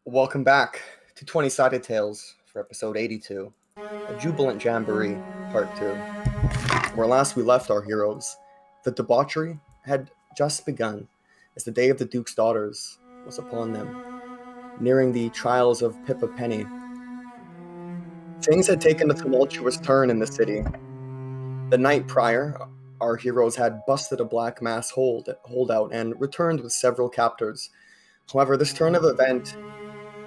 Welcome back to 20-Sided Tales for episode 82, A Jubilant Jamboree, part 2. Where last we left our heroes, the debauchery had just begun as the day of the Duke's daughters was upon them, nearing the trials of Pippa Penny. Things had taken a tumultuous turn in the city. The night prior, our heroes had busted a black mass holdout and returned with several captors. However, this turn of event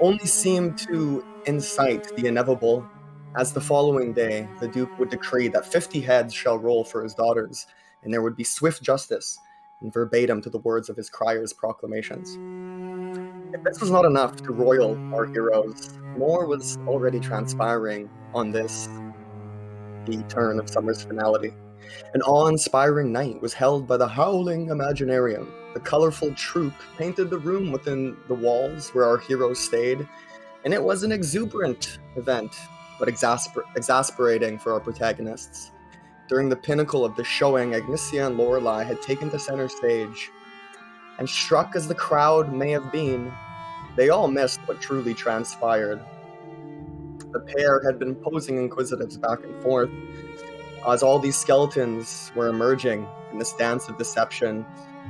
only seemed to incite the inevitable, as the following day the Duke would decree that 50 heads shall roll for his daughters, and there would be swift justice, and verbatim to the words of his crier's proclamations. If this was not enough to roil our heroes, more was already transpiring on this, the turn of summer's finality. An awe-inspiring night was held by the Howling Imaginarium. The colorful troupe painted the room within the walls where our heroes stayed, and it was an exuberant event, but exasperating for our protagonists. During the pinnacle of the showing, Agnesia and Lorelei had taken to center stage, and struck as the crowd may have been, they all missed what truly transpired. The pair had been posing inquisitives back and forth, as all these skeletons were emerging in this dance of deception.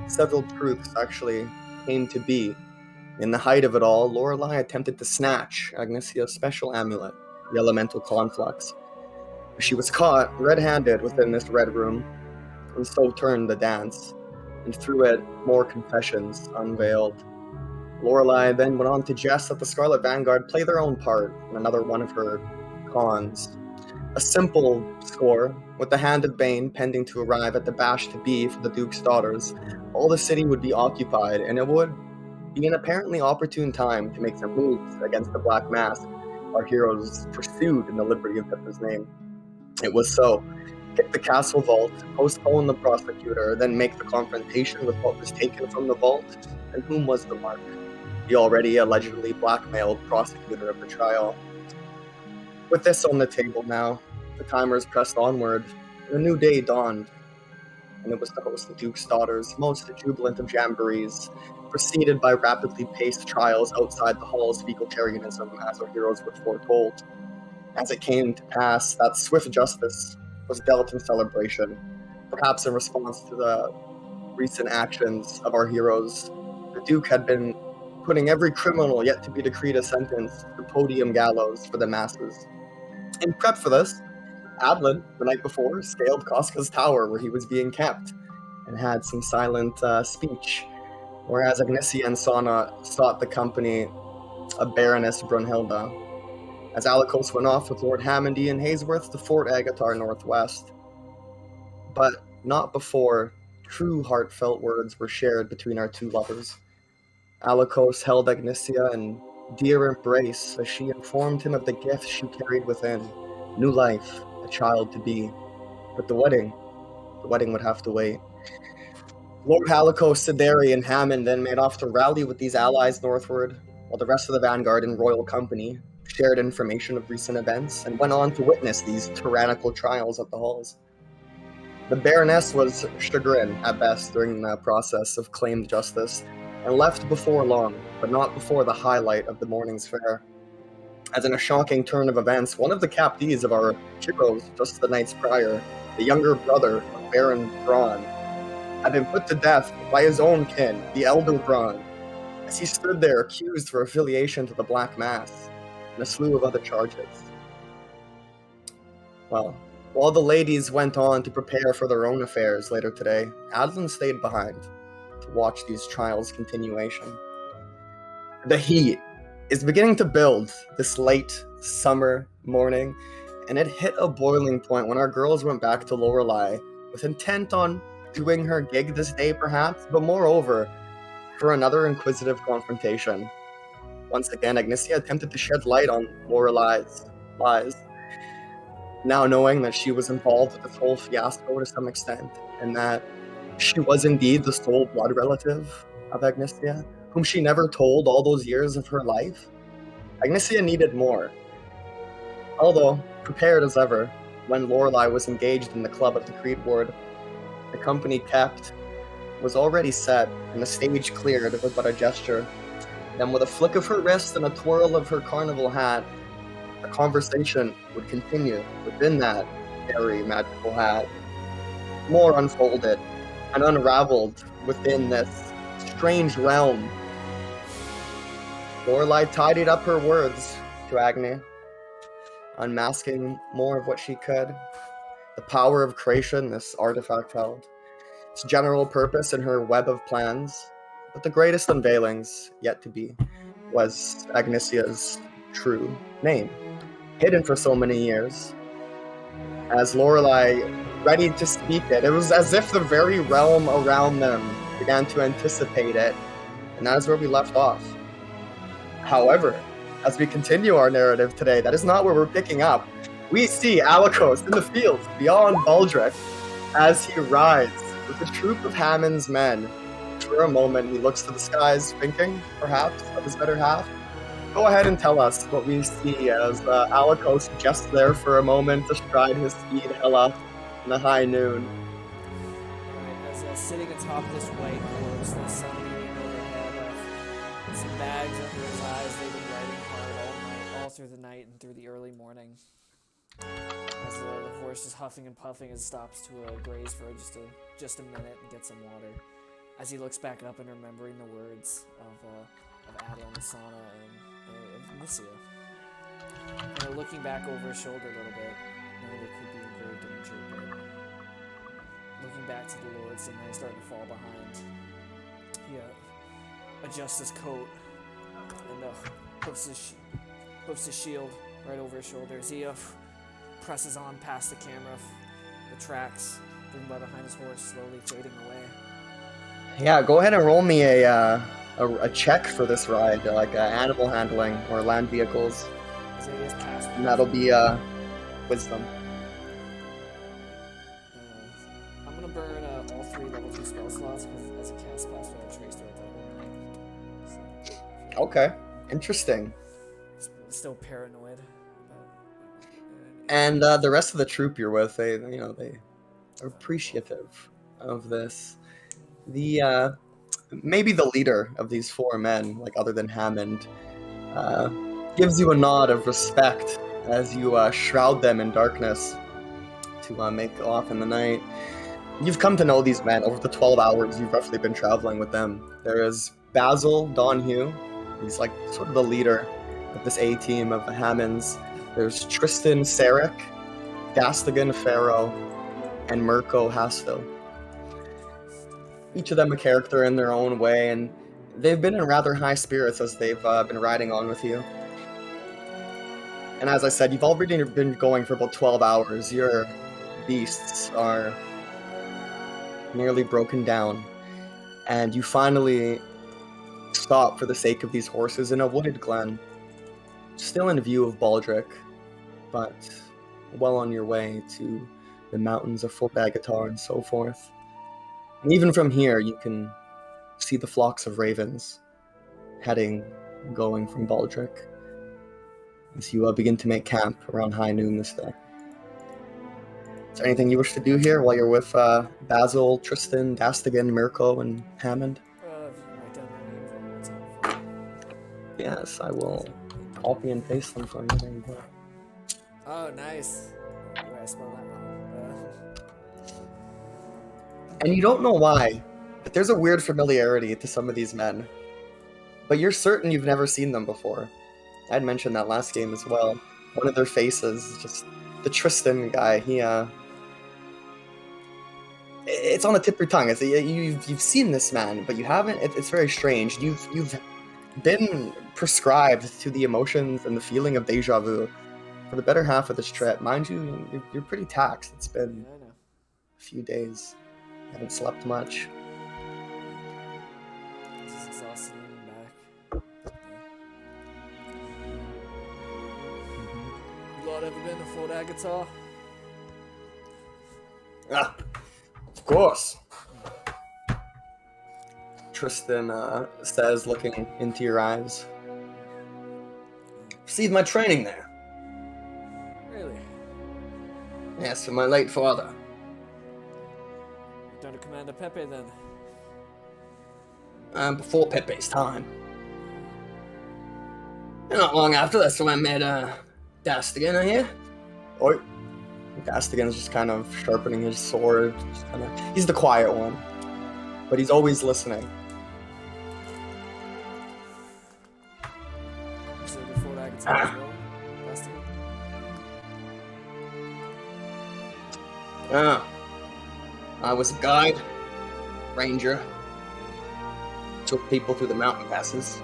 Several truths actually came to be. In the height of it all, Lorelei attempted to snatch Agnesia's special amulet, the elemental conflux. She was caught red-handed within this red room, and so turned the dance, and through it more confessions unveiled. Lorelei then went on to jest that the Scarlet Vanguard play their own part in another one of her cons. A simple score, with the Hand of Bane pending to arrive at the bash to be for the Duke's daughters. All the city would be occupied, and it would be an apparently opportune time to make some moves against the Black Mask our heroes pursued in the liberty of Pippa's name. It was so. Hit the castle vault, postpone the prosecutor, then make the confrontation with what was taken from the vault, and whom was the mark? The already allegedly blackmailed prosecutor of the trial. With this on the table now, the timers pressed onward, and a new day dawned, and it was to host the Duke's daughters' most jubilant of jamborees, preceded by rapidly paced trials outside the hall's fecalitarianism, as our heroes were foretold. As it came to pass, that swift justice was dealt in celebration, perhaps in response to the recent actions of our heroes. The Duke had been putting every criminal yet to be decreed a sentence to the podium gallows for the masses. In prep for this, Adlin, the night before, scaled Koska's tower where he was being kept, and had some silent speech, whereas Agnesia and Sana sought the company of Baroness Brunhilda, as Alikos went off with Lord Hammond and Haysworth to Fort Agatar Northwest. But not before true heartfelt words were shared between our two lovers. Alikos held Agnesia in dear embrace as she informed him of the gift she carried within, new life, a child to be. But the wedding would have to wait. Lord Alikos, Sideri, and Hammond then made off to rally with these allies northward, while the rest of the Vanguard in royal company shared information of recent events and went on to witness these tyrannical trials at the halls. The Baroness was chagrined at best during the process of claimed justice, and left before long, but not before the highlight of the morning's fare. As in a shocking turn of events, one of the captees of our heroes just the nights prior, the younger brother of Baron Braun, had been put to death by his own kin, the elder Braun, as he stood there accused for affiliation to the Black Mass, and a slew of other charges. Well, while the ladies went on to prepare for their own affairs later today, Adlin stayed behind to watch these trials' continuation. The heat is beginning to build this late summer morning, and it hit a boiling point when our girls went back to Lorelei with intent on doing her gig this day perhaps, but moreover, for another inquisitive confrontation. Once again, Agnesia attempted to shed light on Lorelei's lies, now knowing that she was involved with this whole fiasco to some extent, and that she was indeed the sole blood relative of Agnesia, whom she never told all those years of her life. Agnesia needed more. Although, prepared as ever, when Lorelei was engaged in the club at the Creed Ward, the company kept was already set, and the stage cleared with but a gesture. Then with a flick of her wrist and a twirl of her carnival hat, a conversation would continue within that very magical hat. More unfolded and unraveled within this strange realm. Lorelei tidied up her words to Agni, unmasking more of what she could. The power of creation this artifact held, its general purpose and her web of plans, but the greatest unveilings yet to be was Agnesia's true name, hidden for so many years. As Lorelei ready to speak it, it was as if the very realm around them began to anticipate it, and that is where we left off. However, as we continue our narrative today, that is not where we're picking up. We see Alikos in the fields beyond Baldric as he rides with a troop of Hammond's men. For a moment, he looks to the skies, thinking, perhaps, of his better half. Go ahead and tell us what we see as Alikos just there for a moment, astride his steed Hela in the high noon. Alright, as sitting atop this white horse, the sun beating overhead, some bags under his eyes, they've been riding hard all through the night and through the early morning. As the horse is huffing and puffing and stops to graze for just a minute and get some water. As he looks back up and remembering the words of Adel, Masana, and Nicia. Kind of looking back over his shoulder a little bit, knowing there could be in grave danger, but looking back to the Lords and then starting to fall behind. He adjusts his coat and puts his shield right over his shoulders. He presses on past the camera, the tracks driven by behind his horse slowly fading away. Yeah, go ahead and roll me a check for this ride, like animal handling or land vehicles. And that'll be wisdom. I'm gonna burn all 3 level 2 spell slots because as a cast pass for a trace throughout the whole night. So, okay, interesting. Still paranoid. And the rest of the troop you're with, they are appreciative of this. The maybe the leader of these 4 men, like other than Hammond, gives you a nod of respect as you shroud them in darkness to make off in the night. You've come to know these men over the 12 hours you've roughly been traveling with them. There is Basil Donahue. He's like sort of the leader of this A-team of the Hammonds. There's Tristan Sarek, Gastigan Pharaoh, and Mirko Hasto. Each of them a character in their own way, and they've been in rather high spirits as they've been riding on with you. And as I said, you've already been going for about 12 hours. Your beasts are nearly broken down, and you finally stop for the sake of these horses in a wooded glen, still in view of Baldric, but well on your way to the mountains of Fort Agatar and so forth. And even from here, you can see the flocks of ravens going from Baldric as you begin to make camp around high noon this day. Is there anything you wish to do here while you're with Basil, Tristan, Gastigan, Mirko, and Hammond? Write down their names one more time. Yes, I will copy and paste them for you. There you go. Oh, nice. I spelled that wrong. And you don't know why, but there's a weird familiarity to some of these men. But you're certain you've never seen them before. I'd mentioned that last game as well. One of their faces, just the Tristan guy, it's on the tip of your tongue. You've seen this man, but you haven't. It's very strange. You've been prescribed to the emotions and the feeling of deja vu for the better half of this trip. Mind you, you're pretty taxed. It's been a few days. You haven't slept much. This is exhausted leaning back. You lot ever been to Fort Agatar? Ah, of course. Tristan says, looking into your eyes. Received my training there. Really? Yes, from my late father. Down to Commander Pepe then? Before Pepe's time. Not long after this, I met Dastigan, I hear. Oi. Dastigan's just kind of sharpening his sword. He's the quiet one, but he's always listening. So before that, I can tell as well. I was a guide, ranger, took people through the mountain passes.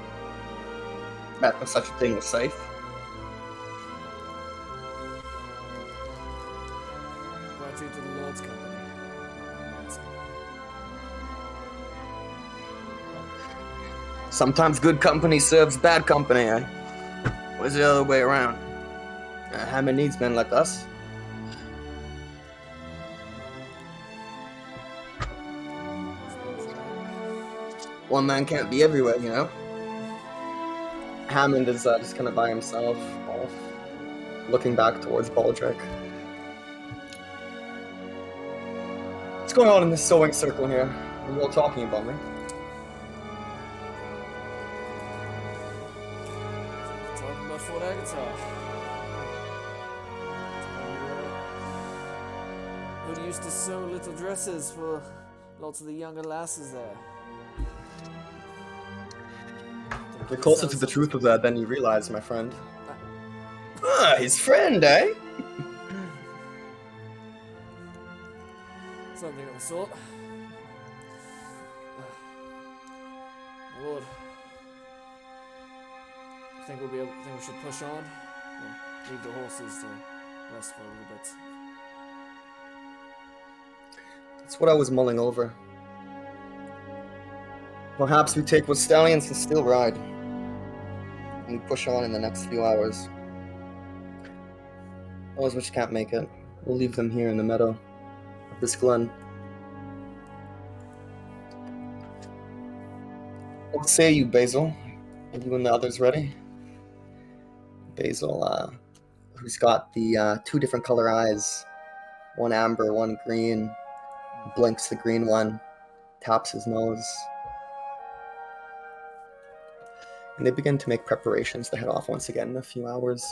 Met no such a thing was safe. Brought you to the Lord's company. Sometimes good company serves bad company, eh? What's the other way around? Hammond needs men like us. One man can't be everywhere, you know? Hammond is just kind of by himself, off, looking back towards Baldric. What's going on in this sewing circle here? Are you all talking about me? Talking about Fort Agatar. Who used to sew little dresses for lots of the younger lasses there. You're closer to the truth of that than you realize, my friend. His friend, eh? Something of the sort. My lord. Think we should push on? Or leave the horses to rest for a little bit? That's what I was mulling over. Perhaps we take with stallions and still ride. And we push on in the next few hours. Those which can't make it, we'll leave them here in the meadow of this glen. What say you, Basil? Are you and the others ready? Basil, who's got the 2 different color eyes. One amber, one green. Blinks the green one. Taps his nose. And they begin to make preparations to head off once again in a few hours.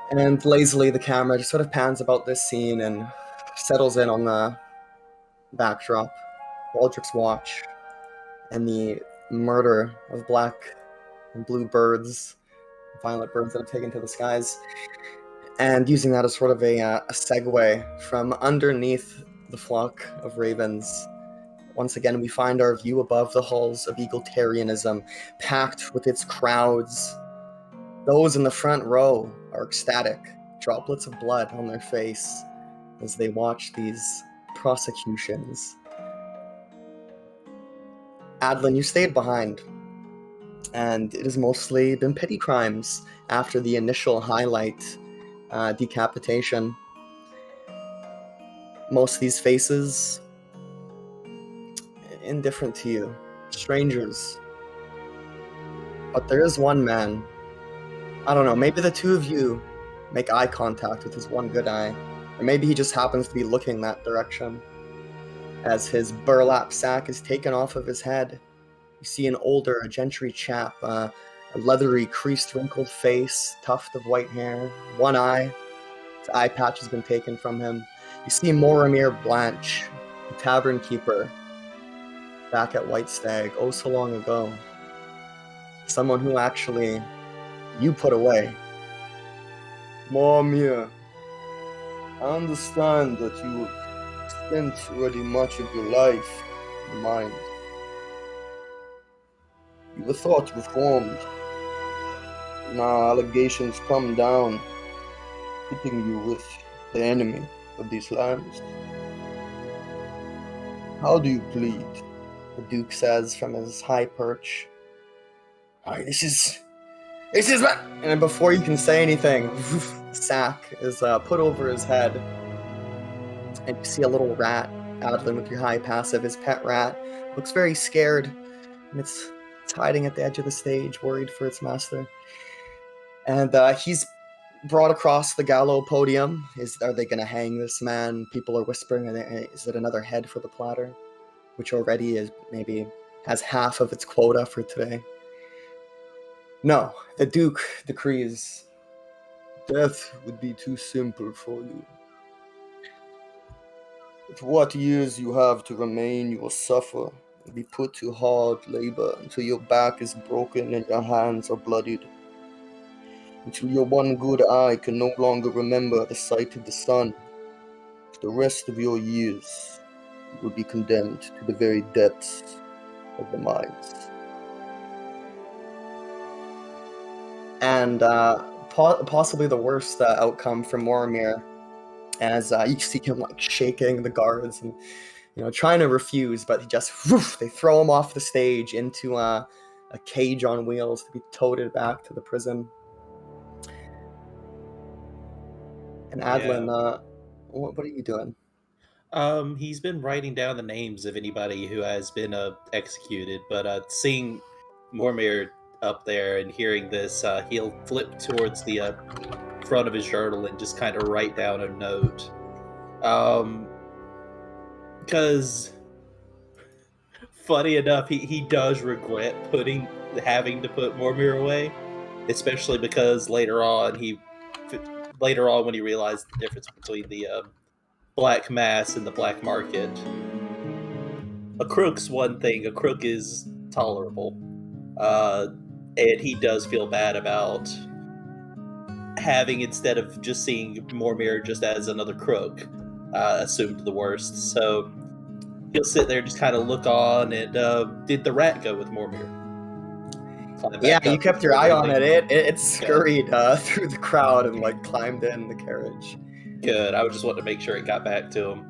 And lazily, the camera just sort of pans about this scene and settles in on the backdrop, Baldric's watch, and the murder of black and blue birds, violet birds that have taken to the skies, and using that as sort of a segue from underneath the flock of ravens. Once again, we find our view above the halls of egalitarianism, packed with its crowds. Those in the front row are ecstatic, droplets of blood on their face as they watch these prosecutions. Adlin, you stayed behind, and it has mostly been petty crimes after the initial highlight decapitation. Most of these faces indifferent to you, strangers. But there is one man. I don't know, maybe the 2 of you make eye contact with his one good eye, or maybe he just happens to be looking that direction. As his burlap sack is taken off of his head, you see an older, a gentry chap, a leathery, creased, wrinkled face, tuft of white hair, one eye. His eye patch has been taken from him. You see Moromir Blanche, the tavern keeper, back at White Stag, oh so long ago. Someone who actually you put away. Moromir, I understand that you spent already much of your life in the mines. You were thought reformed. Now allegations come down, pitting you with the enemy of these lands. How do you plead? The Duke says from his high perch. This is what... And before you can say anything, sack is put over his head. And you see a little rat, Adlin, with your high passive, his pet rat. Looks very scared. And it's hiding at the edge of the stage, worried for its master. And he's brought across the gallows podium. Are they going to hang this man? People are whispering, is it another head for the platter? Which already is maybe has half of its quota for today. No, the Duke decrees death would be too simple for you. For what years you have to remain, you will suffer and be put to hard labor until your back is broken and your hands are bloodied. Until your one good eye can no longer remember the sight of the sun. For the rest of your years, you will be condemned to the very depths of the mines. And possibly the worst outcome for Moromir, as you see him like shaking the guards and trying to refuse, but he just they throw him off the stage into a cage on wheels to be toted back to the prison. And Adlin, what are you doing? He's been writing down the names of anybody who has been executed, but seeing Mormir up there and hearing this, he'll flip towards the front of his journal and just kind of write down a note. Because funny enough, he does regret having to put Mormir away, especially because later on when he realized the difference between the black mass and the black market. A crook's one thing. A crook is tolerable. And he does feel bad about having, instead of just seeing Mormir just as another crook, assumed the worst. So he'll sit there, just kind of look on, and did the rat go with Mormir? Yeah, you kept your eye on it. It scurried through the crowd and like climbed in the carriage. Good. I would just want to make sure it got back to him.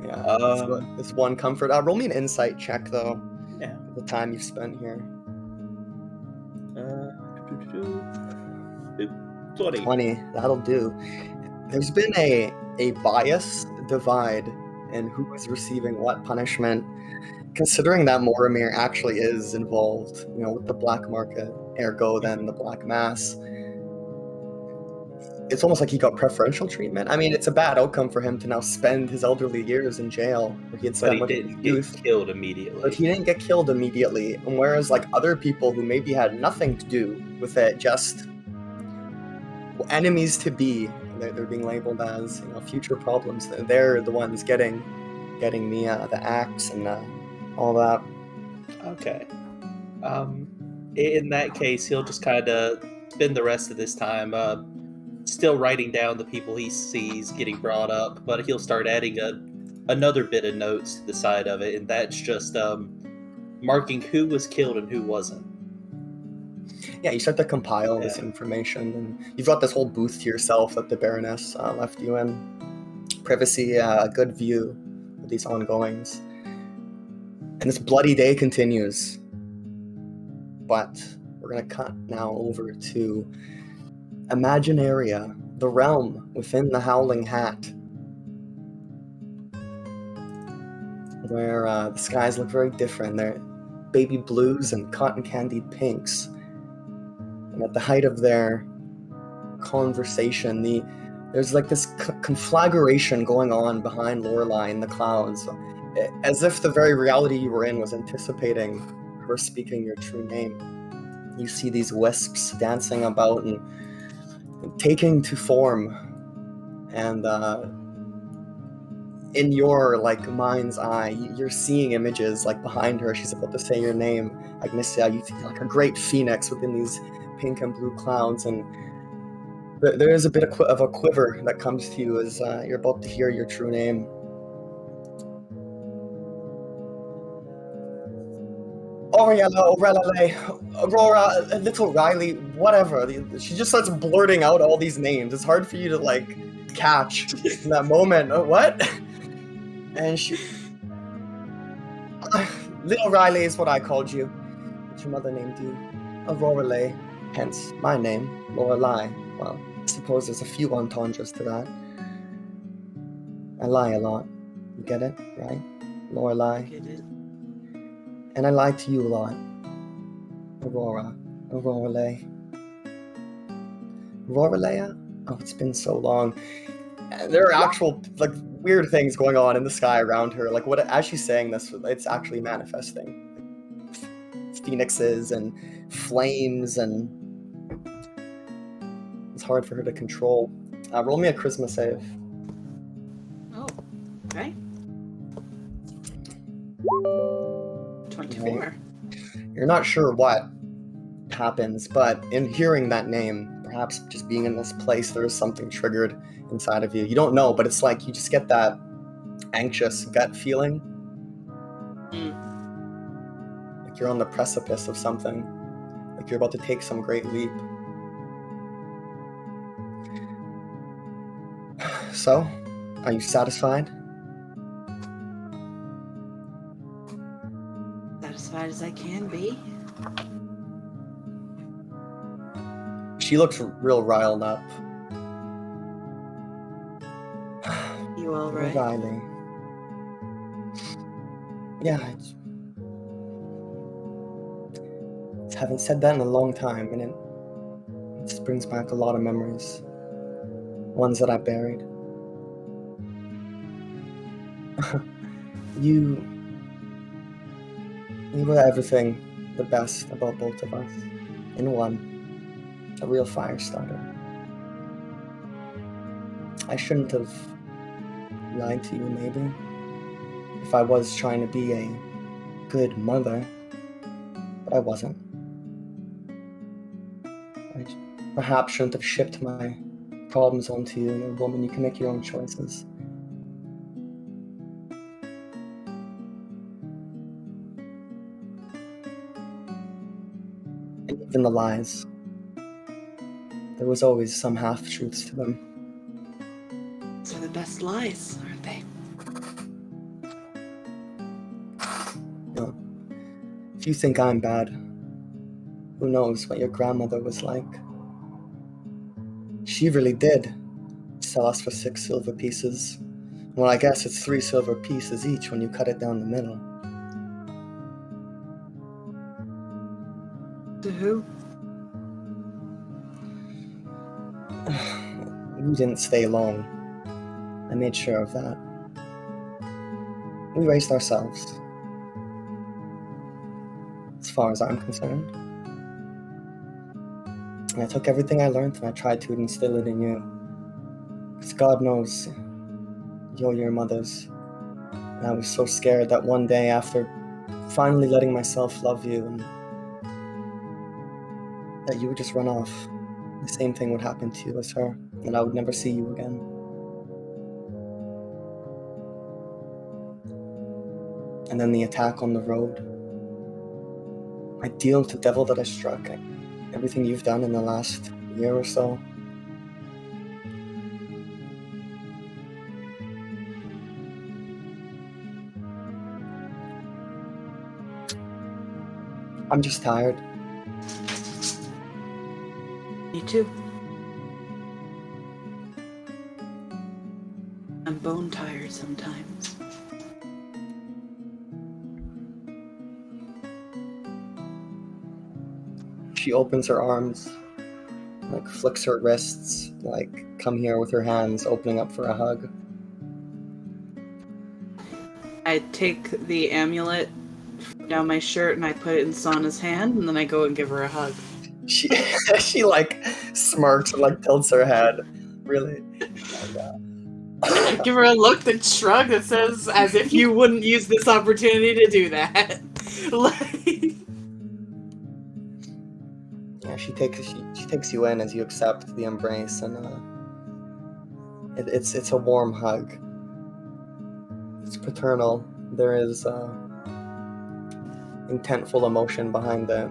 Yeah, it's one comfort. Roll me an insight check though. Yeah. The time you've spent here. 20. That'll do. There's been a bias divide in who is receiving what punishment, considering that Moromir actually is involved, with the black market, ergo then the black mass. It's almost like he got preferential treatment. I mean, it's a bad outcome for him to now spend his elderly years in jail, where he had spent But he didn't get killed immediately. But he didn't get killed immediately, and whereas like other people who maybe had nothing to do with it, just enemies to be, they're being labeled as future problems. They're the ones getting the axe and all that. Okay. In that case, he'll just kind of spend the rest of this time still writing down the people he sees getting brought up, but he'll start adding another bit of notes to the side of it, and that's just marking who was killed and who wasn't. Yeah, you start to compile this information, and you've got this whole booth to yourself that the Baroness left you in. Privacy, a good view of these ongoings. And this bloody day continues. But we're going to cut now over to Imaginaria, the realm within the Howling Hat, where the skies look very different. They're baby blues and cotton candied pinks. And at the height of their conversation, there's like this conflagration going on behind Lorelei in the clouds, as if the very reality you were in was anticipating her speaking your true name. You see these wisps dancing about and taking to form, and in your mind's eye, you're seeing images like behind her. She's about to say your name, Agnesia. You see like a great phoenix within these pink and blue clouds, and there is a bit of a quiver that comes to you as you're about to hear your true name. Oriella, Aurora, Little Riley, whatever. She just starts blurting out all these names. It's hard for you to catch in that moment. What? And she... Little Riley is what I called you. What's your mother named you? Aurora, hence my name, Lorelei. Well, I suppose there's a few entendres to that. I lie a lot. You get it, right? Lorelei. Get it? And I lie to you a lot. Aurora. Oh, it's been so long. There are actual weird things going on in the sky around her. As she's saying this, it's actually manifesting. Phoenixes and flames and hard for her to control. Roll me a charisma save. Oh, okay. 24. You're not sure what happens, but in hearing that name, perhaps just being in this place, there is something triggered inside of you. You don't know, but it's like you just get that anxious gut feeling. Like you're on the precipice of something. Like you're about to take some great leap. So, are you satisfied? Satisfied as I can be. She looks real riled up. You all right? Riley. Yeah, I haven't said that in a long time, and it just brings back a lot of memories. Ones that I buried. You were everything, the best about both of us. In one. A real fire starter. I shouldn't have lied to you, maybe. If I was trying to be a good mother, but I wasn't. I perhaps shouldn't have shipped my problems onto you. You're a woman, you can make your own choices. And even the lies. There was always some half-truths to them. Those are the best lies, aren't they? No. If you think I'm bad, who knows what your grandmother was like? She really did sell us for 6 silver pieces. Well, I guess it's 3 silver pieces each when you cut it down the middle. To who? We didn't stay long. I made sure of that. We raised ourselves. As far as I'm concerned. And I took everything I learned and I tried to instill it in you. Because God knows you're your mother's. And I was so scared that one day after finally letting myself love you, and that you would just run off. The same thing would happen to you as her, and I would never see you again. And then the attack on the road. I deal with the devil that I struck. Everything you've done in the last year or so. I'm just tired. Me too. I'm bone tired sometimes. She opens her arms, like flicks her wrists, like come here with her hands, opening up for a hug. I take the amulet down my shirt and I put it in Sana's hand, and then I go and give her a hug. She like smirks and like tilts her head. Really? Give her a look that shrugs that says, as if you wouldn't use this opportunity to do that. Like... Yeah, she takes you in as you accept the embrace, and it's a warm hug. It's paternal. There is intentful emotion behind it.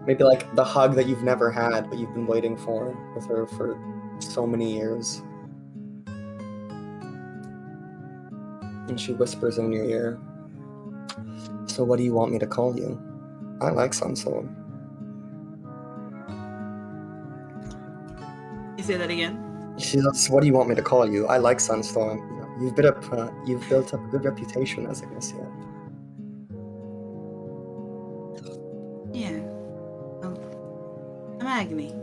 Maybe like the hug that you've never had, but you've been waiting for with her for so many years. And she whispers in your ear, "So what do you want me to call you? I like Sunstone." You say that again? She says, "What do you want me to call you? I like Sunstorm. You've built up a good reputation as a Gnissian." Yeah. I'm Agni.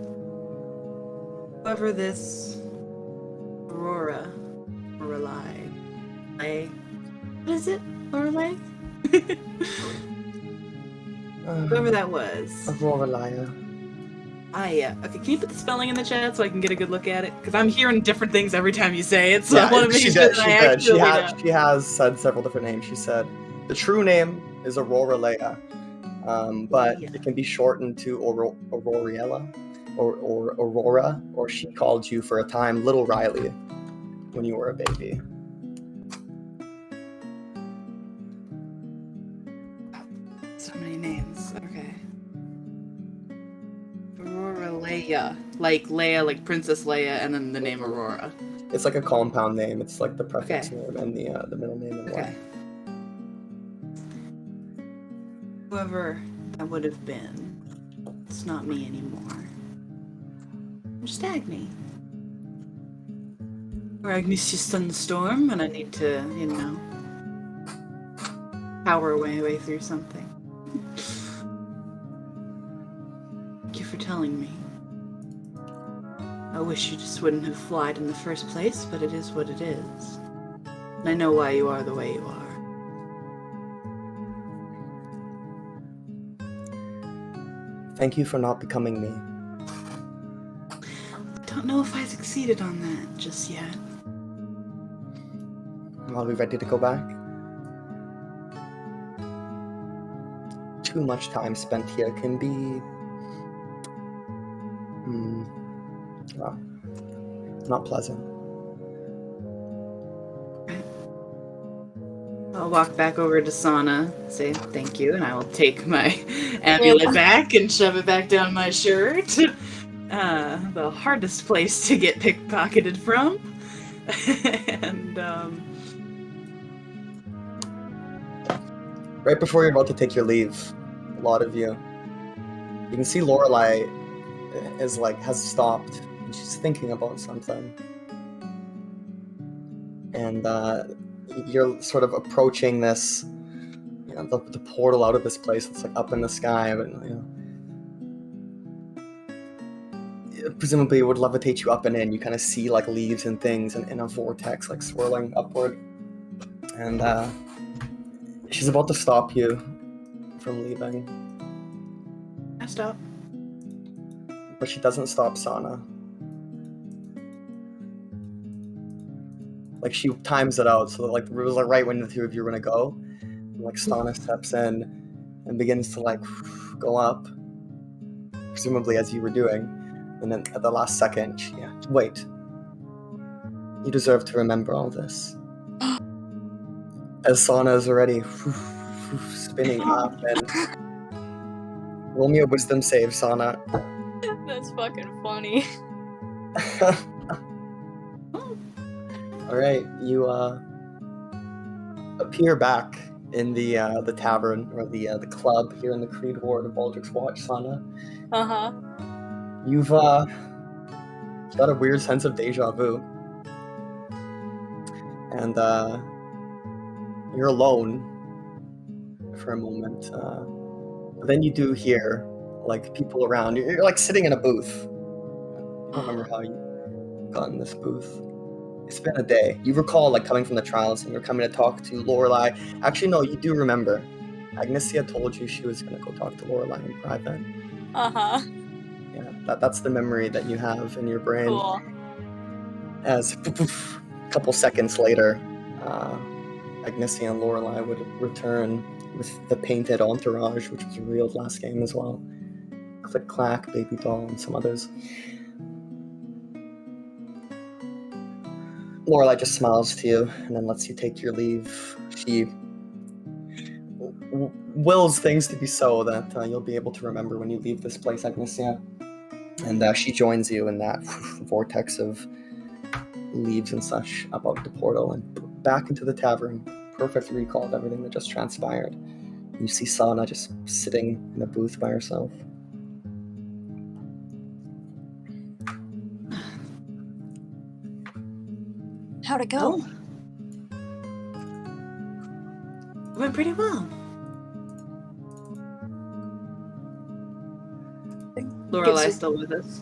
Whoever this Lorelei. What is it? Lorelei? Whoever that was. Aurora. Okay, can you put the spelling in the chat so I can get a good look at it? Because I'm hearing different things every time you say it, so I want to make she sure did. that She I did. actually know. She has said several different names. She said the true name is Aurora Leia, but Leia. it can be shortened to Auroriella or Aurora, or she called you for a time Little Riley when you were a baby. So many names. Okay. Aurora Leia. Like Leia, like Princess Leia, and then the name Aurora. It's like a compound name. It's like the prefix Okay. name and the middle name and Okay. Whoever that would have been, it's not me anymore. Just Agni. Or Agni's just in the storm, and I need to, power my way through something. Thank you for telling me. I wish you just wouldn't have flied in the first place, but it is what it is. And I know why you are the way you are. Thank you for not becoming me. Don't know if I succeeded on that just yet. Are we ready to go back? Too much time spent here can be... well, not pleasant. I'll walk back over to Sana, say thank you, and I will take my amulet back and shove it back down my shirt. The hardest place to get pickpocketed from. And, Right before you're about to take your leave, a lot of you can see Lorelai has stopped and she's thinking about something. And you're sort of approaching this, the portal out of this place that's like up in the sky, but presumably it would levitate you up and in. You kind of see like leaves and things in a vortex like swirling upward. And she's about to stop you from leaving. I stop. But she doesn't stop Sana. Like she times it out, so like it was like right when the two of you were gonna go. And, like Sana steps in and begins to like go up, presumably as you were doing. And then at the last second, wait. You deserve to remember all this. As Sana is already spinning up, and roll me a wisdom save, Sana. That's fucking funny. Alright, you appear back in the tavern, or the club here in the Creed Ward of Baldrick's Watch, Sana. Uh-huh. You've got a weird sense of deja vu. And you're alone for a moment. But then you do hear like people around. You're like sitting in a booth. I don't remember how you got in this booth. It's been a day. You recall like coming from the trials and you're coming to talk to Lorelai. Actually, no, you do remember. Agnesia told you she was going to go talk to Lorelai in private. Uh-huh. Yeah, that's the memory that you have in your brain. Cool. As a couple seconds later, Agnesia and Lorelai would return with the painted entourage, which was revealed last game as well. Click Clack, Baby Doll, and some others. Lorelai just smiles to you and then lets you take your leave. She wills things to be so that you'll be able to remember when you leave this place, Agnesia. And she joins you in that vortex of leaves and such above the portal and back into the tavern. Perfect recall of everything that just transpired. You see Sana just sitting in a booth by herself. How'd it go? Oh. It went pretty well. Lorelai's still with us.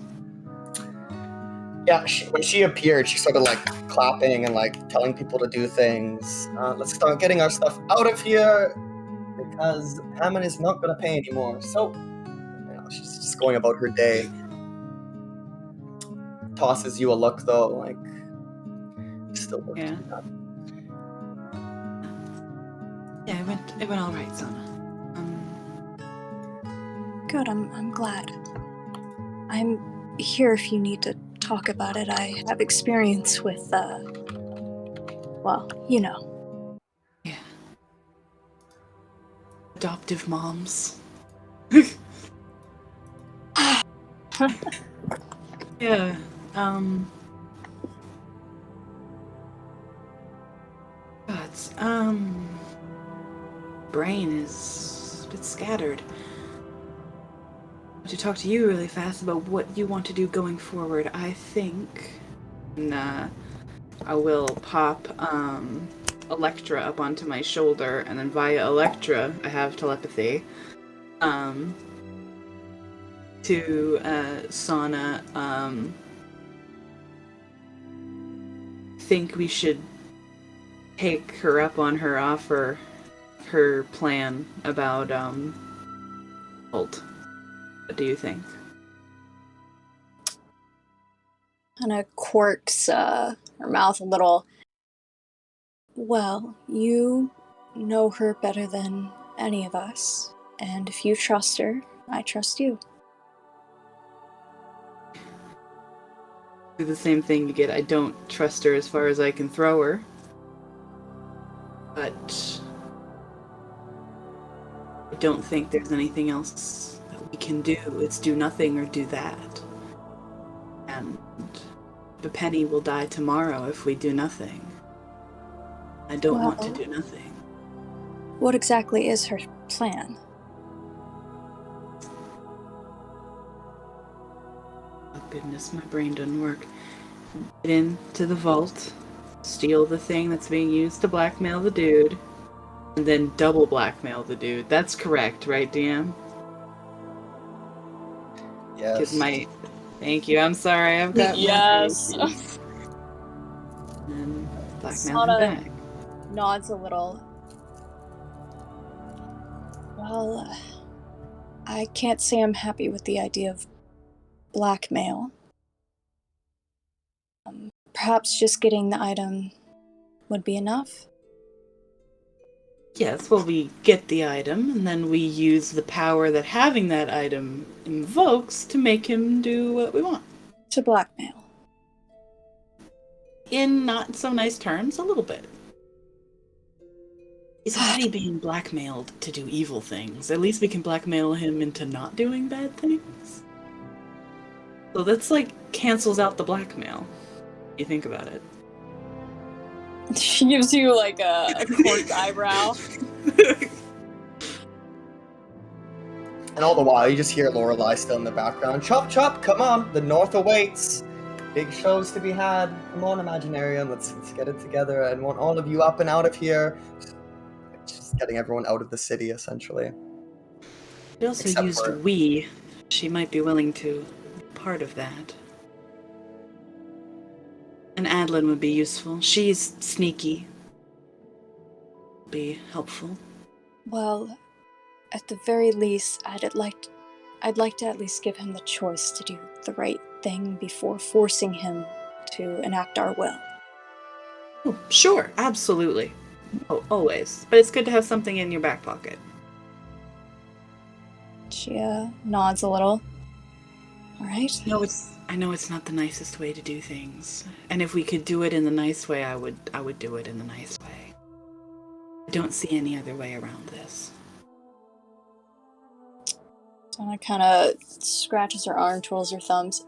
Yeah, when she appeared, she started like clapping and like telling people to do things. Let's start getting our stuff out of here because Hammond is not going to pay anymore. So she's just going about her day. tosses you a look, though, like, still work to Yeah. be done. Yeah, it went all right, Sana. Good, I'm glad. I'm here if you need to talk about it. I have experience with, well, you know. Yeah. Adoptive moms. Yeah. God, brain is a bit scattered. To talk to you really fast about what you want to do going forward, I think. Nah. I will pop Electra up onto my shoulder, and then via Electra, I have telepathy. To Sana, think we should take her up on her offer, her plan about Bolt. What do you think? Kind of quirks her mouth a little. Well, you know her better than any of us, and if you trust her, I trust you. Do the same thing you get. I don't trust her as far as I can throw her, but I don't think there's anything else that we can do. It's do nothing or do that. And the penny will die tomorrow if we do nothing. I don't want to do nothing. What exactly is her plan? Oh goodness, my brain doesn't work. Get into the vault, steal the thing that's being used to blackmail the dude, and then double blackmail the dude. That's correct, right, DM? Yes. Thank you. I'm sorry. I've got Yes. memory issues. And blackmail him Sana back. nods a little. Well, I can't say I'm happy with the idea of blackmail. Perhaps just getting the item would be enough? Yes, well, we get the item, and then we use the power that having that item invokes to make him do what we want. To blackmail. In not so nice terms, a little bit. He's already being blackmailed to do evil things. At least we can blackmail him into not doing bad things. So that's like cancels out the blackmail. You think about it. She gives you like a corked eyebrow. And all the while, you just hear Lorelei still in the background. Chop, chop, come on, the North awaits. Big shows to be had. Come on, Imaginarium, let's get it together. I want all of you up and out of here. Just getting everyone out of the city, essentially. She also Except used for- we. She might be willing to be part of that. And Adlin would be useful. She's sneaky. Be helpful. Well, at the very least, I'd like to at least give him the choice to do the right thing before forcing him to enact our will. Oh, sure, absolutely. Oh, always. But it's good to have something in your back pocket. She nods a little. All right. I know it's not the nicest way to do things. And if we could do it in the nice way, I would do it in the nice way. I don't see any other way around this. Donna kind of scratches her arm, twirls her thumbs.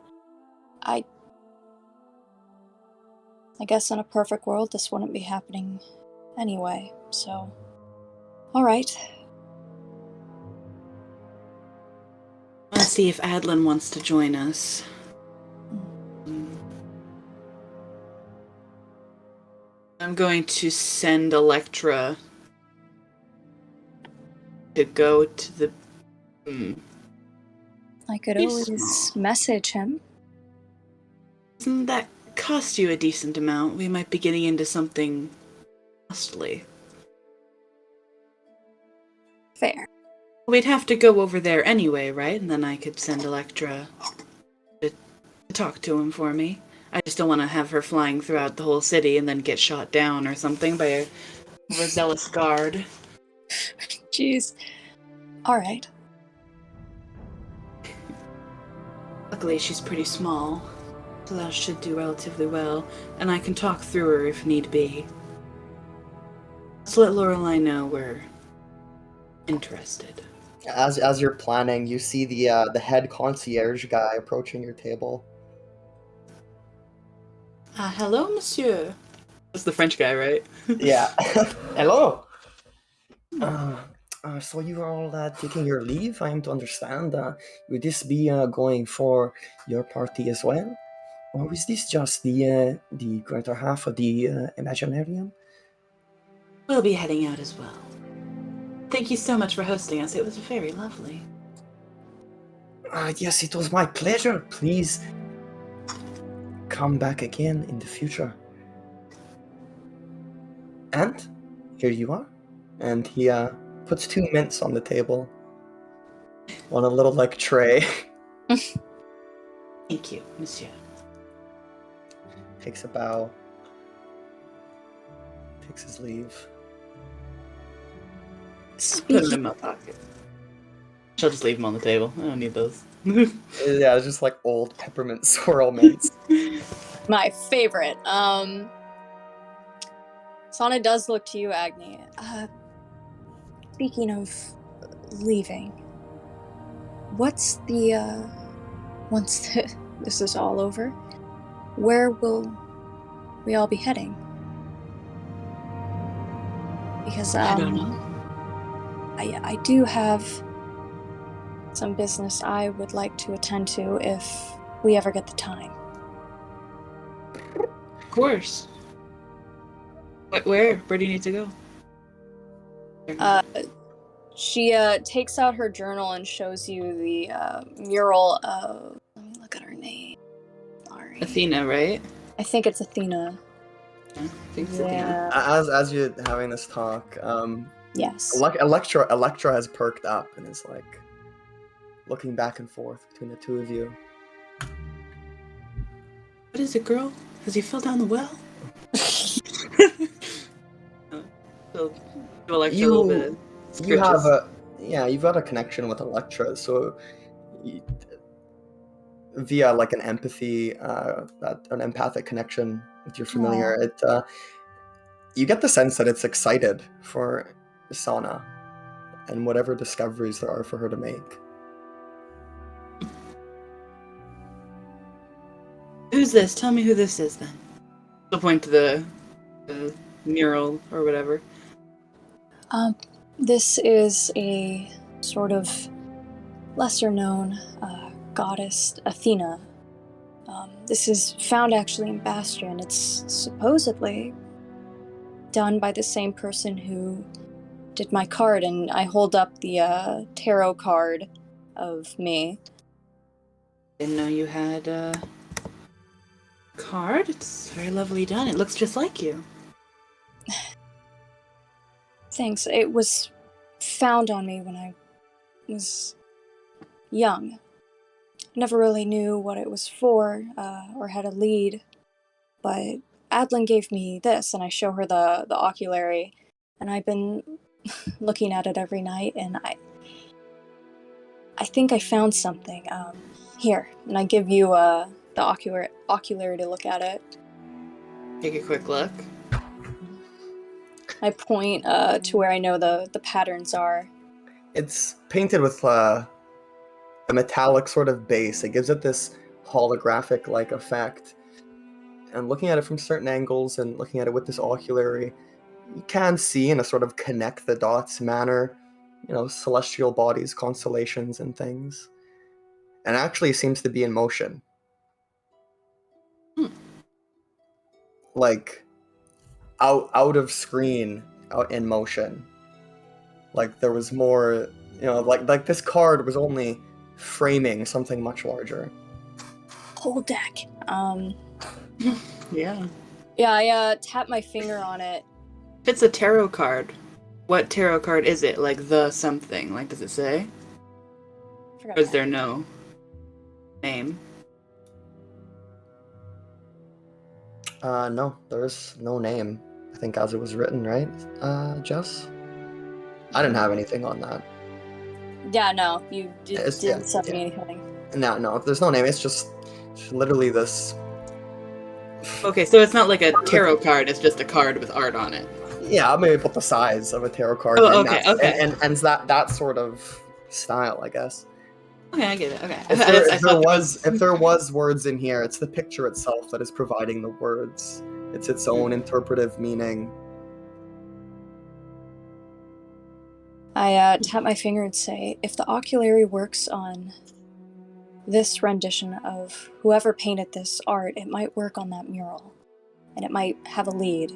I guess in a perfect world, this wouldn't be happening anyway, so... Alright. Let's see if Adlin wants to join us. I'm going to send Electra to go to the... I could He's always message him. Doesn't that cost you a decent amount? We might be getting into something costly. Fair. We'd have to go over there anyway, right? And then I could send Electra to talk to him for me. I just don't want to have her flying throughout the whole city and then get shot down or something by a overzealous guard. Jeez. Alright. Luckily, she's pretty small, so that should do relatively well, and I can talk through her if need be. Let's let Lorelei know we're interested. As you're planning, you see the head concierge guy approaching your table. Hello, monsieur. That's the French guy, right? Yeah. Hello. So you are all taking your leave, I am to understand. Would this be going for your party as well? Or is this just the greater half of the Imaginarium? We'll be heading out as well. Thank you so much for hosting us. It was very lovely. Yes, it was my pleasure. Please come back again in the future. And here you are. And he puts 2 mints on the table on a little tray. Thank you, monsieur. Takes a bow. Takes his leave. Put them in my pocket. She'll just leave them on the table. I don't need those. Yeah, it's just like old peppermint swirl mints. My favorite. Sana does look to you, Agni. Speaking of leaving, what's the, once this is all over, where will we all be heading? Because, I don't know. I do have some business I would like to attend to if we ever get the time. Of course. Where? Where do you need to go? She takes out her journal and shows you the mural of... Let me look at her name. Sorry. Athena, right? I think it's Athena. Yeah, I think it's Yeah. Athena. As you're having this talk, Yes. Electra has perked up and is like looking back and forth between the two of you. What is it, girl? Has he fell down the well? So, Electra a little bit. You have you've got a connection with Electra, so via like an empathy, an empathic connection with your familiar, you get the sense that it's excited for Sana and whatever discoveries there are for her to make. Who's this? Tell me who this is, then. She'll point to the mural or whatever. This is a sort of lesser-known goddess, Athena. This is found actually in Bastion. It's supposedly done by the same person who did my card, and I hold up the tarot card of me. Didn't know you had a card. It's very lovely done. It looks just like you. Thanks. It was found on me when I was young. Never really knew what it was for, or had a lead, but Adlin gave me this, and I show her the oculary, and I've been looking at it every night, and I think I found something. Here, and I give you the oculary to look at it. Take a quick look. I point to where I know the patterns are. It's painted with a metallic sort of base. It gives it this holographic-like effect. And looking at it from certain angles and looking at it with this oculary, you can see in a sort of connect the dots manner, celestial bodies, constellations, and things. And actually seems to be in motion. Like, out of screen, out in motion. Like there was more, like this card was only framing something much larger. Whole deck. Yeah. Yeah, I tap my finger on it. If it's a tarot card, what tarot card is it? Like the something? Like, does it say? Or is there no name? No, there's no name. I think as it was written, right, Jess? I didn't have anything on that. Yeah, no, you It's, didn't yeah, send yeah. me anything. No, there's no name. It's just literally this. Okay, so it's not like a tarot card, it's just a card with art on it. Yeah, maybe about the size of a tarot card. Oh, and okay, that's, okay. and that sort of style, I guess. Okay, I get it. Okay. If there was words in here, it's the picture itself that is providing the words. It's its own interpretive meaning. I tap my finger and say, if the oculary works on this rendition of whoever painted this art, it might work on that mural. And it might have a lead.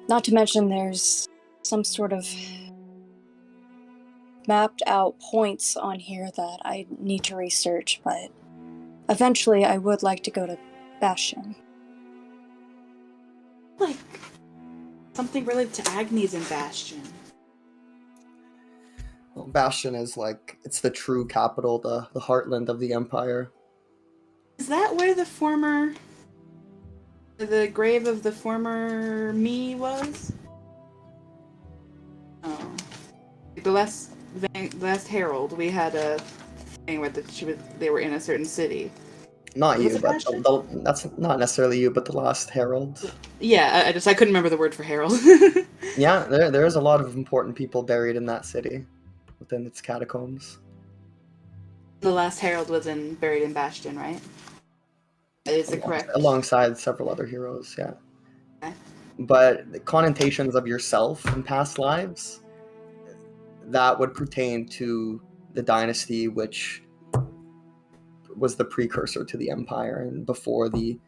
Not to mention there's some sort of mapped out points on here that I need to research, but eventually I would like to go to Bastion. Like something related to Agnes and Bastion. Well, Bastion is it's the true capital, the heartland of the Empire. Is that where the grave of the former me was? Oh, the last Herald, we had a thing where they were in a certain city. Not Was you, it but Bastion? that's not necessarily you, but the last Herald. Yeah, I couldn't remember the word for Herald. Yeah, there's a lot of important people buried in that city, within its catacombs. The last Herald was buried in Bastion, right? Is it correct? Alongside several other heroes, yeah. Okay. But the connotations of yourself in past lives, that would pertain to the dynasty which was the precursor to the Empire and before the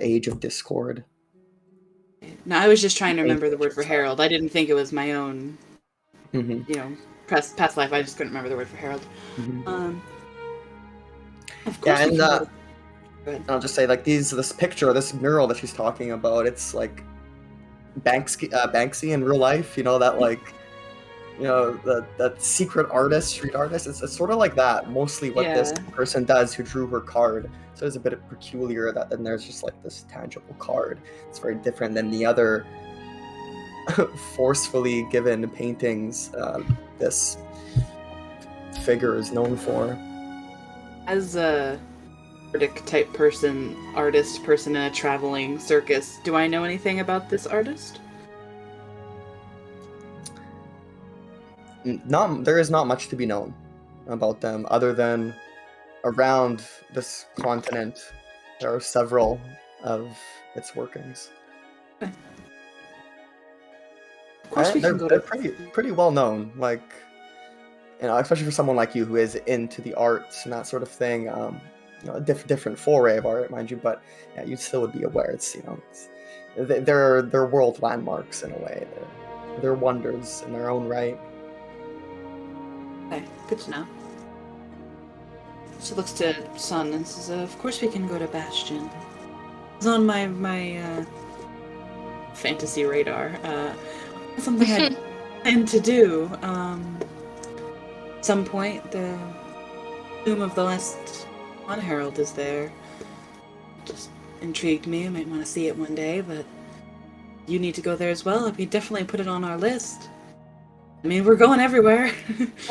Age of Discord. No, I was just trying to remember the word for Herald. I didn't think it was my own, Mm-hmm. past life. I just couldn't remember the word for Herald. Mm-hmm. Of course. Yeah, and Go ahead. I'll just say this picture, this mural that she's talking about, it's like Banksy in real life. That secret artist, street artist. It's sort of like that. Mostly what this person does who drew her card. So it's a bit peculiar that then there's just this tangible card. It's very different than the other forcefully given paintings this figure is known for. As a type artist person in a traveling circus, do I know anything about this artist? There is not much to be known about them other than around this continent there are several of its workings. Of course, They're pretty well known, especially for someone like you who is into the arts and that sort of thing. A different foray of art, mind you, but yeah, you still would be aware. They're world landmarks in a way. They're wonders in their own right. Okay, good to know. She looks to Sun and says, "Of course we can go to Bastion." It's on my fantasy radar. Something I plan to do. At some point, the tomb of the last Herald is there. Just intrigued me. I might want to see it one day, but you need to go there as well. We definitely put it on our list. I mean, we're going everywhere.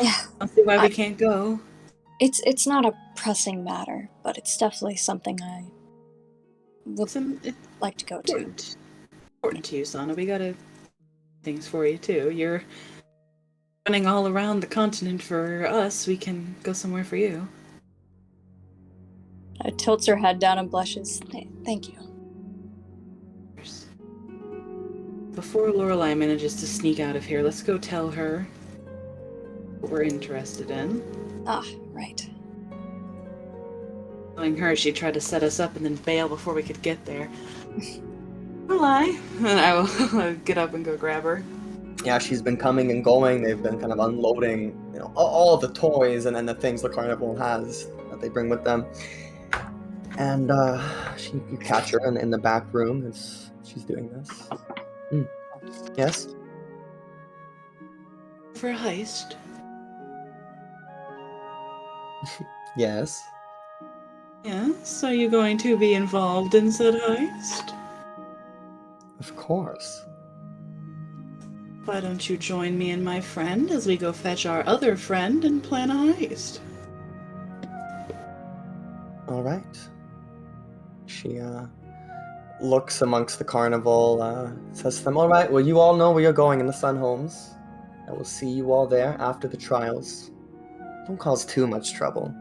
Yeah. I don't see why we can't go. It's not a pressing matter, but it's definitely something I would like to go to. Important to you, Sana. We got things for you too. You're running all around the continent for us. We can go somewhere for you. Tilts her head down and blushes. Thank you. Before Lorelei manages to sneak out of here, let's go tell her what we're interested in. Ah, right. Knowing her, she tried to set us up and then bail before we could get there. Lorelei, and I will get up and go grab her. Yeah, she's been coming and going. They've been kind of unloading, all of the toys and then the things the carnival has that they bring with them. And you catch her in the back room as she's doing this. Yes? For a heist? Yes. Yes, are you going to be involved in said heist? Of course. Why don't you join me and my friend as we go fetch our other friend and plan a heist? All right. She looks amongst the carnival, says to them, all right, well, you all know where you're going in the Sun Homes. I will see you all there after the trials. Don't cause too much trouble.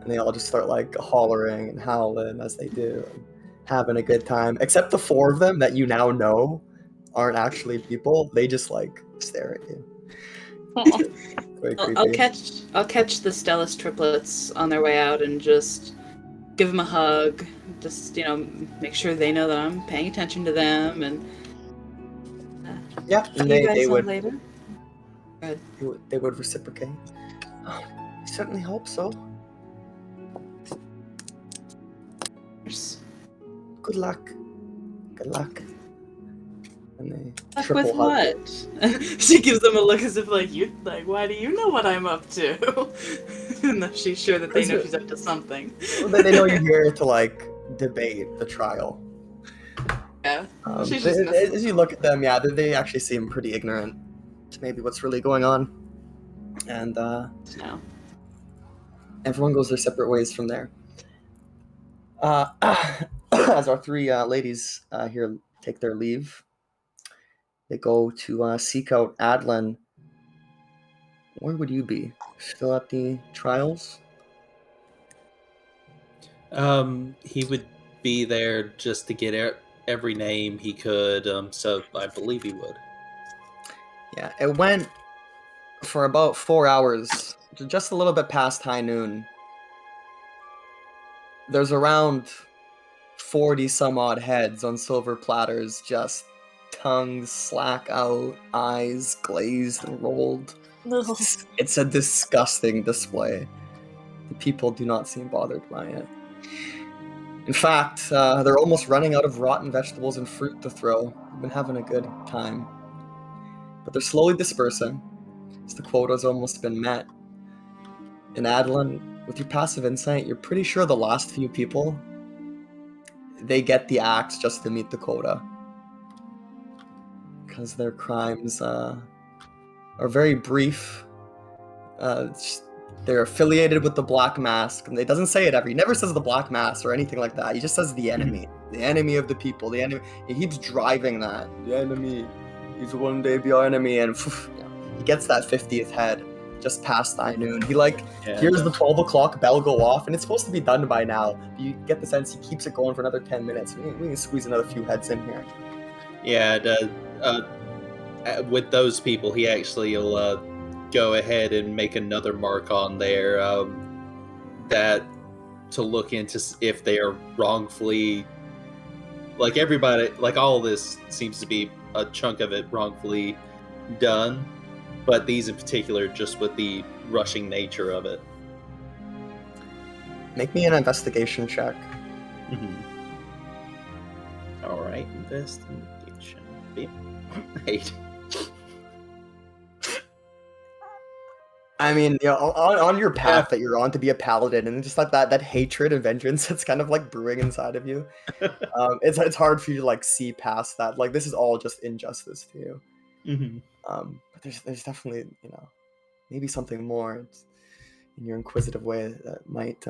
And they all just start like hollering and howling as they do, and having a good time. Except the four of them that you now know aren't actually people. They just like stare at you. Very creepy. I'll catch the Stellus triplets on their way out and just give them a hug. Just make sure they know that I'm paying attention to them and. Yeah, and See you guys they on would later. Good. they would reciprocate. Oh, I certainly hope so. Good luck. Good luck. And they Luck triple with hug. what? She gives them a look as if why do you know what I'm up to? And then she's sure that they know she's up to something. Well, they know you're here to like debate the trial. Yeah. She's As just you look at them, yeah, they actually seem pretty ignorant to maybe what's really going on. And no. everyone goes their separate ways from there. As our three ladies here take their leave, they go to seek out Adlin. Where would you be? Still at the trials? He would be there just to get every name he could, so I believe he would. Yeah, it went for about 4 hours, just a little bit past high noon. There's around 40 some odd heads on silver platters, just tongues slack out, eyes glazed and rolled. Ugh. It's a disgusting display. The people do not seem bothered by it. In fact, they're almost running out of rotten vegetables and fruit to throw. They've been having a good time. But they're slowly dispersing, as the quota's almost been met. And Adeline, with your passive insight, you're pretty sure the last few people, they get the axe just to meet the quota. Because their crimes are very brief. They're affiliated with the Black Mask, and it doesn't say it ever. He never says the Black Mask or anything like that. He just says the enemy of the people, the enemy. He keeps driving that. The enemy, he's one day be our enemy, and he gets that 50th head just past high noon. He hears the 12 o'clock bell go off, and it's supposed to be done by now. You get the sense he keeps it going for another 10 minutes. We can squeeze another few heads in here. Yeah, with those people, he actually will go ahead and make another mark on there that to look into if they are wrongfully, like everybody, like all of this seems to be a chunk of it wrongfully done, but these in particular, just with the rushing nature of it. Make me an investigation check. All right, investigation. 8. I mean, on your path that you're on to be a paladin, and just like that hatred and vengeance that's kind of like brewing inside of you, it's hard for you to like see past that. Like this is all just injustice to you. But there's definitely maybe something more in your inquisitive way that might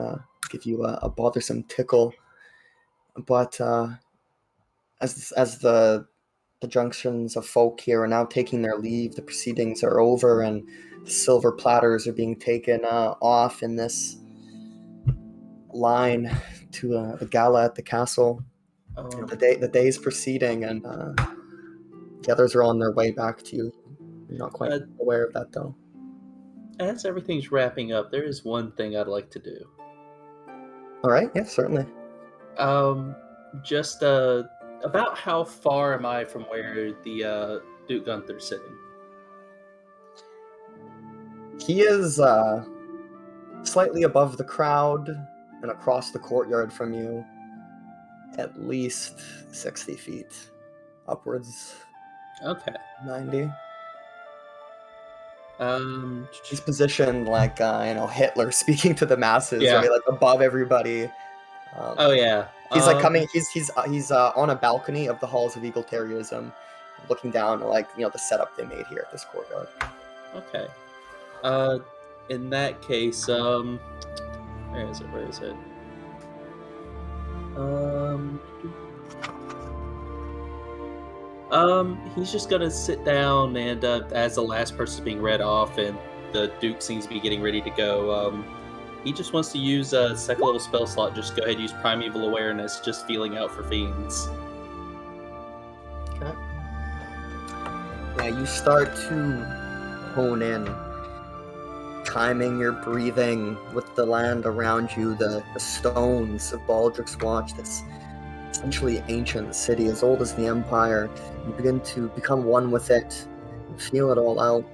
give you a bothersome tickle. But as the junctions of folk here are now taking their leave, the proceedings are over, and the silver platters are being taken off in this line to a gala at the castle. The day is proceeding, and the others are on their way back to you. You're not quite aware of that, though. As everything's wrapping up, there is one thing I'd like to do. All right, yeah, certainly. Just about how far am I from where the Duke Gunther's sitting? He is slightly above the crowd and across the courtyard from you, at least 60 feet upwards. Okay. 90. He's positioned like Hitler speaking to the masses, Yeah. right? Like above everybody, Oh yeah. He's like coming. He's on a balcony of the halls of Eagle Terrierism, looking down at, like, the setup they made here at this courtyard. Okay. In that case, where is it? Where is it? He's just gonna sit down, and as the last person's being read off, and the Duke seems to be getting ready to go, he just wants to use a second level spell slot. Just go ahead and use Primeval Awareness, just feeling out for fiends. Okay. Yeah, you start to hone in, timing your breathing with the land around you, the stones of Baldrick's Watch, this essentially ancient city, as old as the Empire. You begin to become one with it, and feel it all out.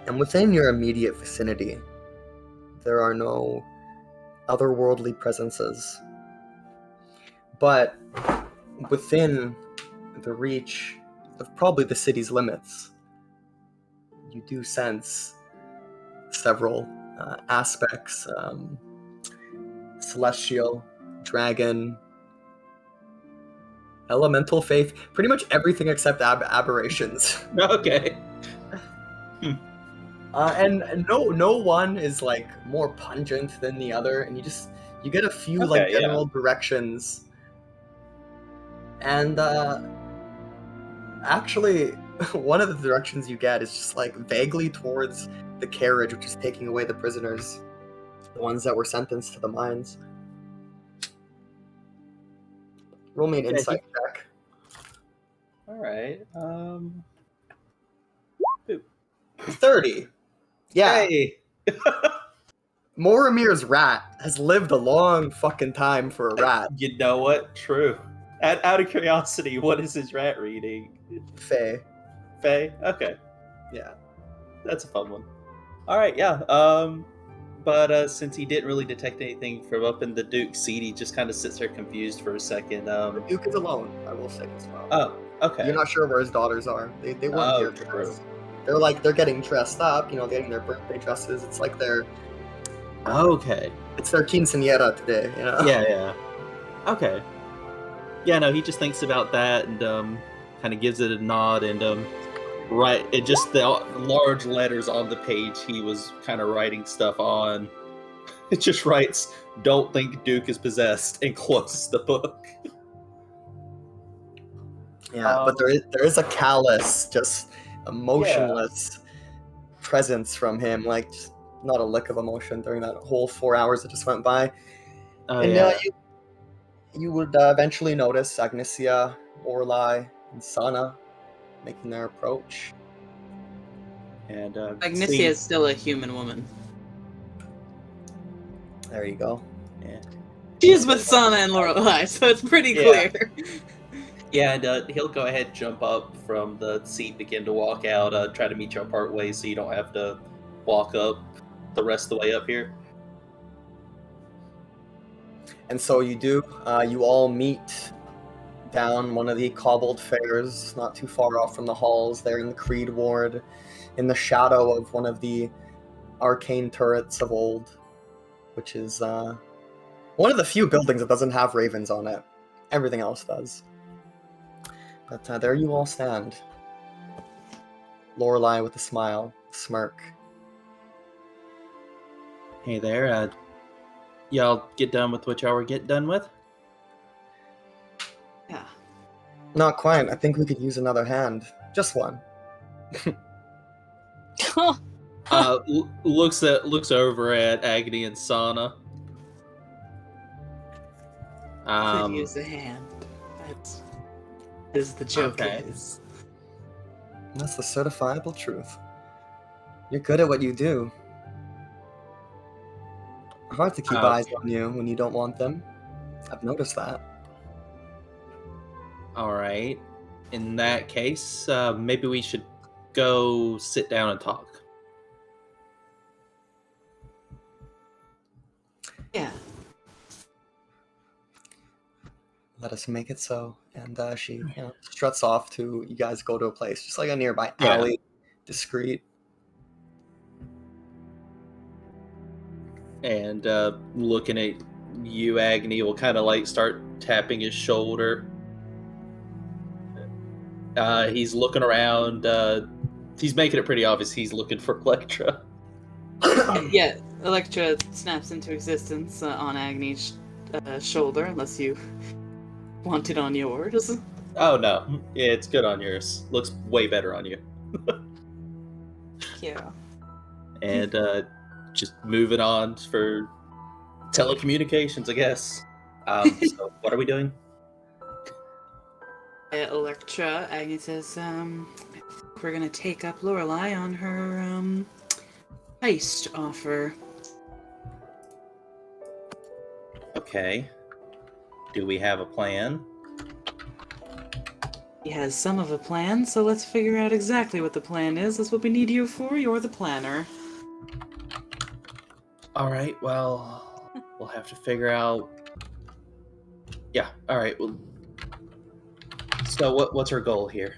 And within your immediate vicinity, there are no otherworldly presences. But within the reach of probably the city's limits, you do sense several aspects, celestial, dragon, elemental faith, pretty much everything except aberrations. Okay. And no one is like more pungent than the other, and you get a few like general directions. And actually, one of the directions you get is just like vaguely towards the carriage, which is taking away the prisoners, the ones that were sentenced to the mines. Roll me an insight check. All right. 30. Yeah. Hey. Moromir's rat has lived a long fucking time for a rat. You know what? True. Out of curiosity, what is his rat reading? Faye. Faye? Okay. Yeah. That's a fun one. All right, yeah. But since he didn't really detect anything from up in the Duke's seat, he just kind of sits there confused for a second. The Duke is alone, I will say as well. Oh, okay. You're not sure where his daughters are. They weren't here for this. They're getting dressed up, getting their birthday dresses. It's like Okay. It's their quinceañera today, Yeah. Okay. Yeah, no, he just thinks about that and kind of gives it a nod, and it just the large letters on the page he was kind of writing stuff on. It just writes, "Don't think Duke is possessed," and closes the book. Yeah, but there is a callous, just emotionless presence from him, like just not a lick of emotion during that whole 4 hours that just went by. You would eventually notice Agnesia, Orlai, and Sana making their approach. And Agnesia is still a human woman. There you go. Yeah. She's with Sana and Lorelai, so it's pretty clear. Yeah, and he'll go ahead, jump up from the seat, begin to walk out, try to meet you part way so you don't have to walk up the rest of the way up here. And so you do. You all meet down one of the cobbled fairs, not too far off from the halls, there in the Creed Ward, in the shadow of one of the arcane turrets of old, which is one of the few buildings that doesn't have ravens on it. Everything else does. But there you all stand. Lorelai with a smile, smirk. Hey there, y'all get done with what y'all were getting done with? Yeah. Not quite. I think we could use another hand. Just one. Looks over at Agni and Sana. Could use a hand. That is the joke. Okay. Is. That's the certifiable truth. You're good at what you do. Hard to keep eyes on you when you don't want them. I've noticed that. Alright. In that case, maybe we should go sit down and talk. Yeah. Let us make it so. And she struts off to, you guys go to a place, just like a nearby alley, discreet. And looking at you, Agni, will kind of like start tapping his shoulder. He's looking around. He's making it pretty obvious he's looking for Electra. Yeah, Electra snaps into existence on Agni's shoulder, unless you want it on yours. Oh no, yeah, it's good on yours. Looks way better on you. Yeah. And just moving on for telecommunications, I guess. So what are we doing? Electra, Agni says, we're gonna take up Lorelei on her heist offer. Okay. Do we have a plan? He has some of a plan, so let's figure out exactly what the plan is. That's what we need you for. You're the planner. All right. Well, we'll have to figure out. Yeah. All right. Well, so what's our goal here?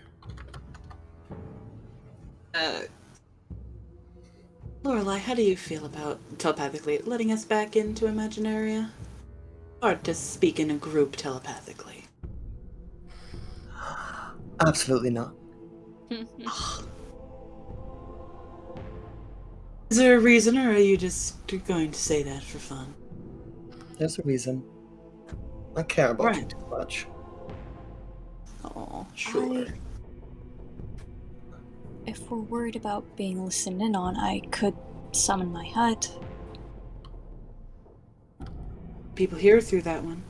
Lorelei, how do you feel about telepathically letting us back into Imaginaria? Hard to speak in a group telepathically. Absolutely not. Is there a reason, or are you just going to say that for fun? There's a reason. I care about you Right. too much. Oh, sure. If we're worried about being listened in on, I could summon my hut. People hear through that one.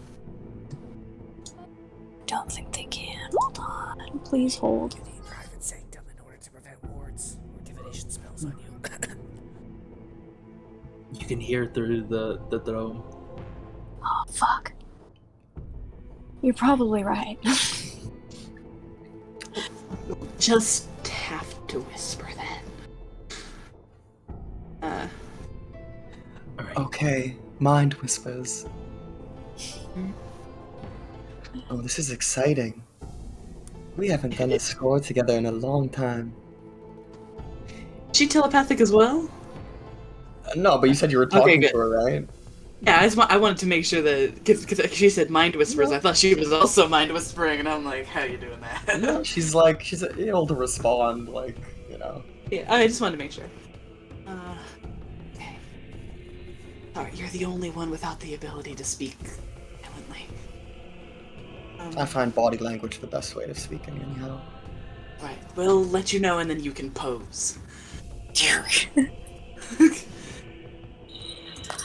Don't think they can. Hold on. Please hold. You need private sanctum in order to prevent wards or divination spells on you. You can hear through the dome. Oh, fuck. You're probably right. Just have to whisper then. All right. Okay, mind whispers. Oh, this is exciting. We haven't done a score together in a long time. Is she telepathic as well? No, but you said you were talking good. to her, right? Yeah, I wanted to make sure that because she said mind whispers, I thought she was also mind whispering, and I'm like, how are you doing that? No, she's able to respond, like, you know. Yeah, I just wanted to make sure. Okay. Sorry, you're the only one without the ability to speak silently. I find body language the best way of speaking, anyhow. Right, we'll let you know, and then you can pose.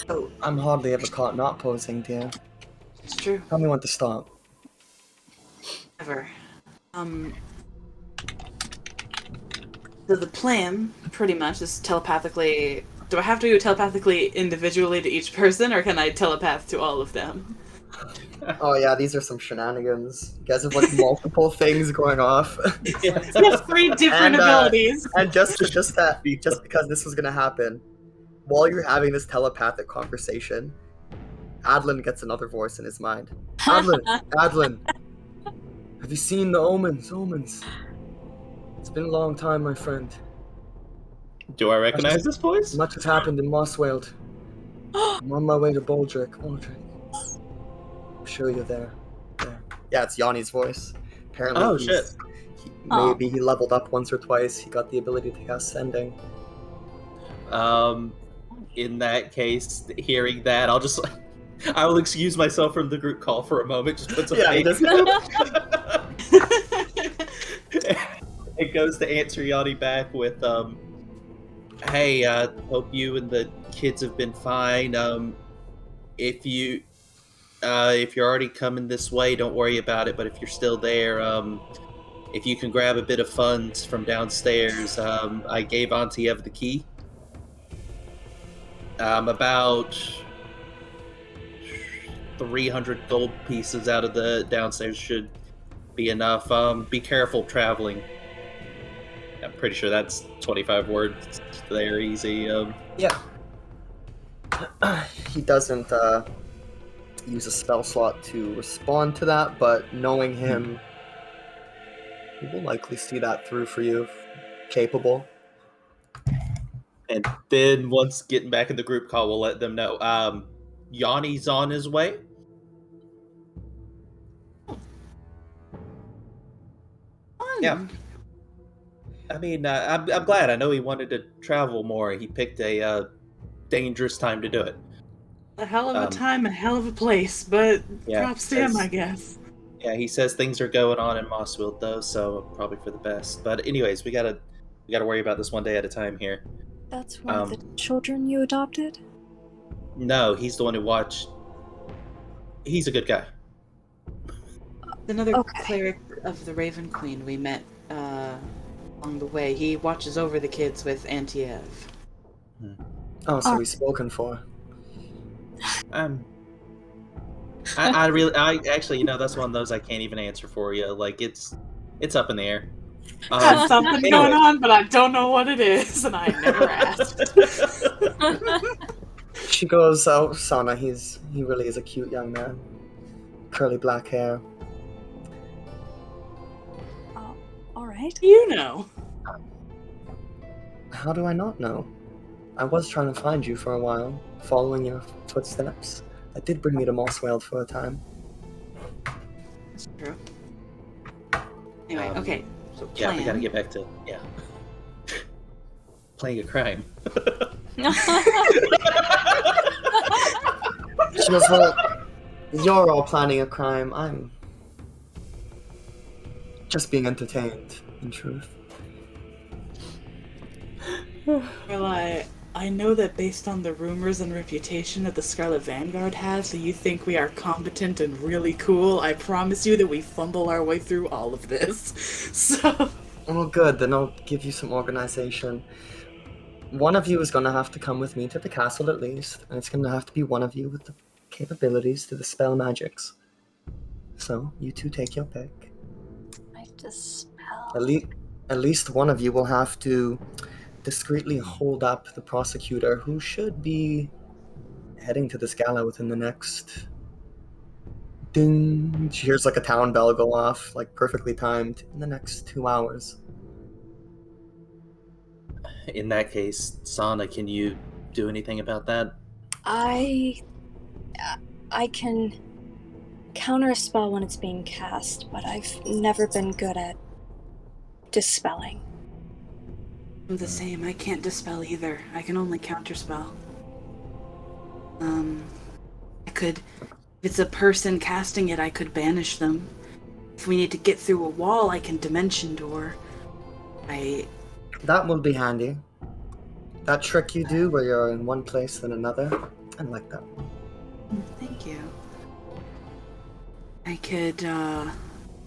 Oh, I'm hardly ever caught not posing, dear. it's true. Tell me when to stop. Ever. So the plan, pretty much, is telepathically... Do I have to do it telepathically individually to each person, or can I telepath to all of them? Oh yeah, these are some shenanigans. You guys have like multiple things going off. You have 3 different And, abilities. And just because this was gonna happen, while you're having this telepathic conversation, Adlin gets another voice in his mind. Adlin, have you seen the omens? It's been a long time, my friend. Do I recognize this voice? Much has happened in Mossweald. I'm on my way to Baldric. I'm sure you're there. Yeah, it's Yanni's voice. Apparently, Oh, shit. Maybe he leveled up once or twice. He got the ability to cast Sending. In that case, hearing that, I will excuse myself from the group call for a moment. Just put some It goes to answer Yanni back with, hey, hope you and the kids have been fine. If you're already coming this way, don't worry about it. But if you're still there, if you can grab a bit of funds from downstairs, I gave Auntie Ev the key. About 300 gold pieces out of the downstairs should be enough. Be careful traveling. I'm pretty sure that's 25 words there, easy. Yeah. He doesn't use a spell slot to respond to that, but knowing him, he will likely see that through for you. Capable. And then once getting back in the group call, we'll let them know. Yanni's on his way. Yeah. I mean, I'm glad. I know he wanted to travel more. He picked a dangerous time to do it. A hell of a time, a hell of a place, but Yeah, props to him, I guess. Yeah, he says things are going on in Mossfield though, so probably for the best. But anyways, we gotta worry about this one day at a time here. That's one of the children you adopted? No, he's the one who watched. He's a good guy. Another cleric of the Raven Queen we met along the way. He watches over the kids with Auntie Ev. Oh, so he's spoken for. I actually, that's one of those I can't even answer for you. Like it's up in the air. Got something going on, but I don't know what it is, and I never asked. She goes, "Oh, Sana, he really is a cute young man. Curly black hair." All right. You know. How do I not know? I was trying to find you for a while, following your footsteps. That did bring me to Mossfield for a time. That's true. Anyway, okay. So yeah, we gotta get back to playing a crime. She goes, "Well, you're all planning a crime. I'm just being entertained, in truth." Well, I know that based on the rumors and reputation that the Scarlet Vanguard has, so you think we are competent and really cool. I promise you that we fumble our way through all of this. So... Well, good. Then I'll give you some organization. One of you is going to have to come with me to the castle at least, and it's going to have to be one of you with the capabilities to dispel magics. So, you two take your pick. I dispel. At least one of you will have to discreetly hold up the prosecutor, who should be heading to this gala within the next... Ding! She hears like a town bell go off, like perfectly timed, in the next 2 hours. In that case, Sana, can you do anything about that? I can counter a spell when it's being cast, but I've never been good at dispelling. I'm the same. I can't dispel either. I can only counterspell. I could... If it's a person casting it, I could banish them. If we need to get through a wall, I can dimension door. That will be handy. That trick you do where you're in one place then another, I like that one. Thank you. I could,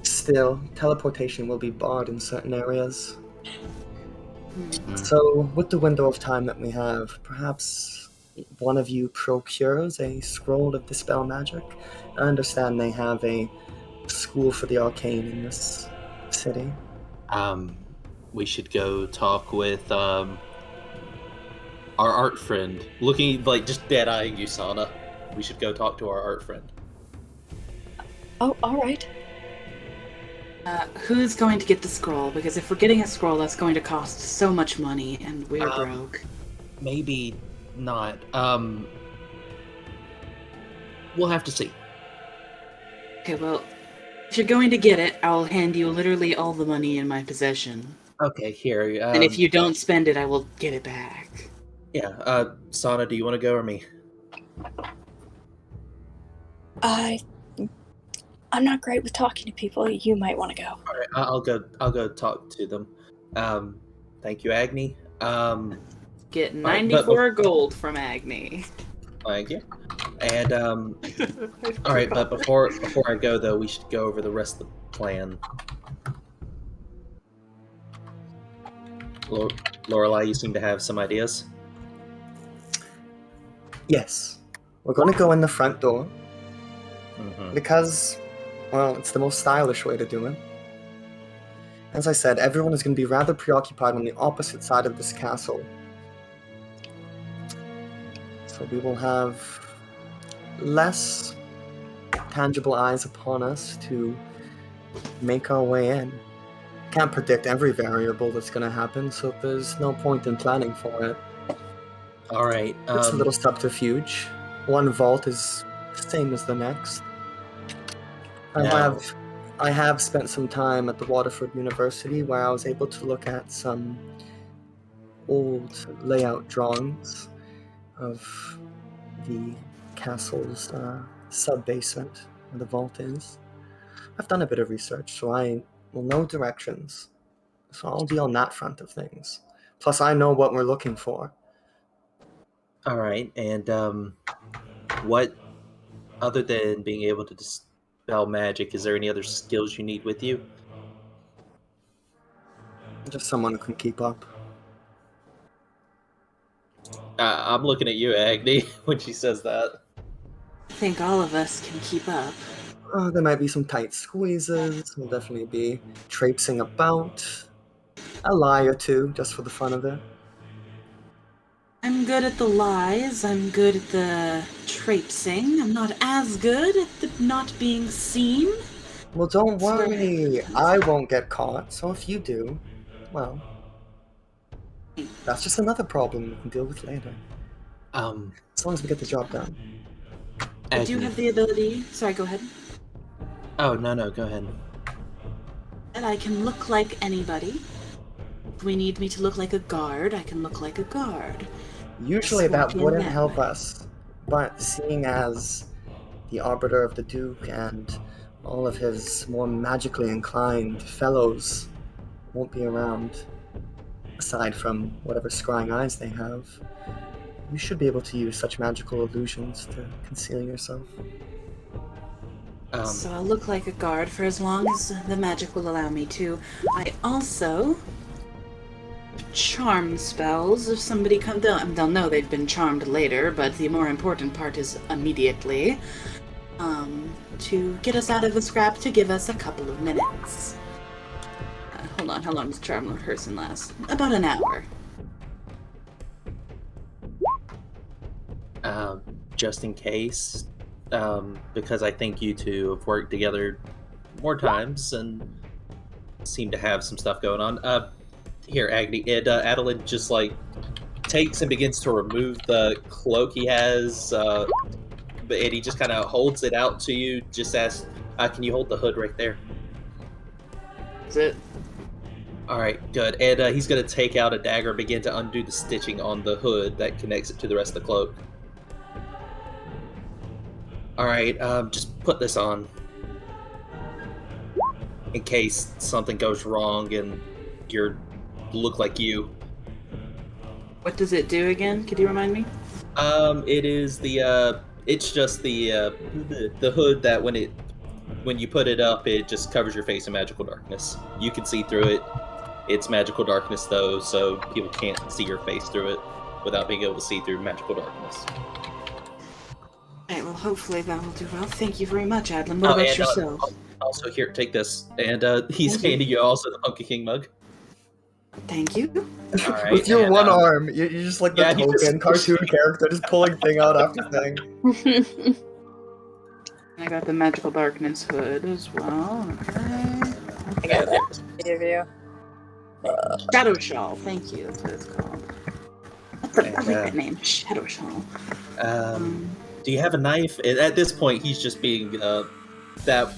Still, teleportation will be barred in certain areas. So, with the window of time that we have, perhaps one of you procures a scroll of dispel magic. I understand they have a school for the arcane in this city. We should go talk with our art friend. Looking like just dead eyeing you, Sana. We should go talk to our art friend. Oh, all right. Who's going to get the scroll? Because if we're getting a scroll, that's going to cost so much money, and we're broke. Maybe not. We'll have to see. Okay, well, if you're going to get it, I'll hand you literally all the money in my possession. Okay, here. And if you don't spend it, I will get it back. Yeah, Sana, do you want to go or me? I'm not great with talking to people. You might want to go. All right, I'll go talk to them. Thank you, Agni. Get 94 gold from Agni. Thank you. And all right, but before I go though, we should go over the rest of the plan. Lorelai, you seem to have some ideas. Yes. We're going to go in the front door. Mm-hmm. Because, well, it's the most stylish way to do it. As I said, everyone is going to be rather preoccupied on the opposite side of this castle. So we will have less tangible eyes upon us to make our way in. Can't predict every variable that's going to happen, so there's no point in planning for it. All right. It's a little subterfuge. one vault is the same as the next. No. I have spent some time at the Waterford University where I was able to look at some old layout drawings of the castle's sub-basement where the vault is. I've done a bit of research, so I will know directions. So I'll be on that front of things. Plus, I know what we're looking for. All right, and what, other than being able to dispel magic, is there any other skills you need with you? Just someone who can keep up. I'm looking at you, Agni, when she says that. I think all of us can keep up. There might be some tight squeezes. There'll definitely be traipsing about. A lie or two, just for the fun of it. I'm good at the lies, I'm good at the traipsing. I'm not as good at the not being seen. Well, don't worry. I won't get caught, so if you do, well, that's just another problem we can deal with later. As long as we get the job done. I do have the ability. Sorry, go ahead. Oh, no, go ahead. That I can look like anybody. If we need me to look like a guard, I can look like a guard. Usually that Swap in wouldn't that help way. us, but seeing as the Arbiter of the Duke and all of his more magically inclined fellows won't be around, aside from whatever scrying eyes they have, you should be able to use such magical illusions to conceal yourself. So I'll look like a guard for as long as the magic will allow me to. I also charm spells. If somebody comes, they'll know they've been charmed later, but the more important part is immediately. To get us out of the scrap, to give us a couple of minutes. Hold on, how long does charm a person last? About an hour. Just in case, because I think you two have worked together more times and seem to have some stuff going on. Here, Agni, and Adeline just like takes and begins to remove the cloak he has, and he just kind of holds it out to you. Just asks, "Can you hold the hood right there?" That's it. All right, good. And he's gonna take out a dagger and begin to undo the stitching on the hood that connects it to the rest of the cloak. All right, just put this on in case something goes wrong and you look like you. What does it do again? Could you remind me? It is it's just the hood that when you put it up, it just covers your face in magical darkness. You can see through it. It's magical darkness though, so people can't see your face through it without being able to see through magical darkness. Alright, well, hopefully that will do well. Thank you very much, Adlin. What about yourself? Also, here, take this. And he's Thank you. handing you also the Pumpkin King mug. Thank you. All right. With your and, one arm, you're just like the yeah, he token just- cartoon character, just pulling thing out after thing. I got the magical darkness hood as well. Okay. I got that. Give you. Shadow Shawl. Thank you. That's what it's called. I like that name. Shadow Shawl. Do you have a knife? And at this point, he's just being that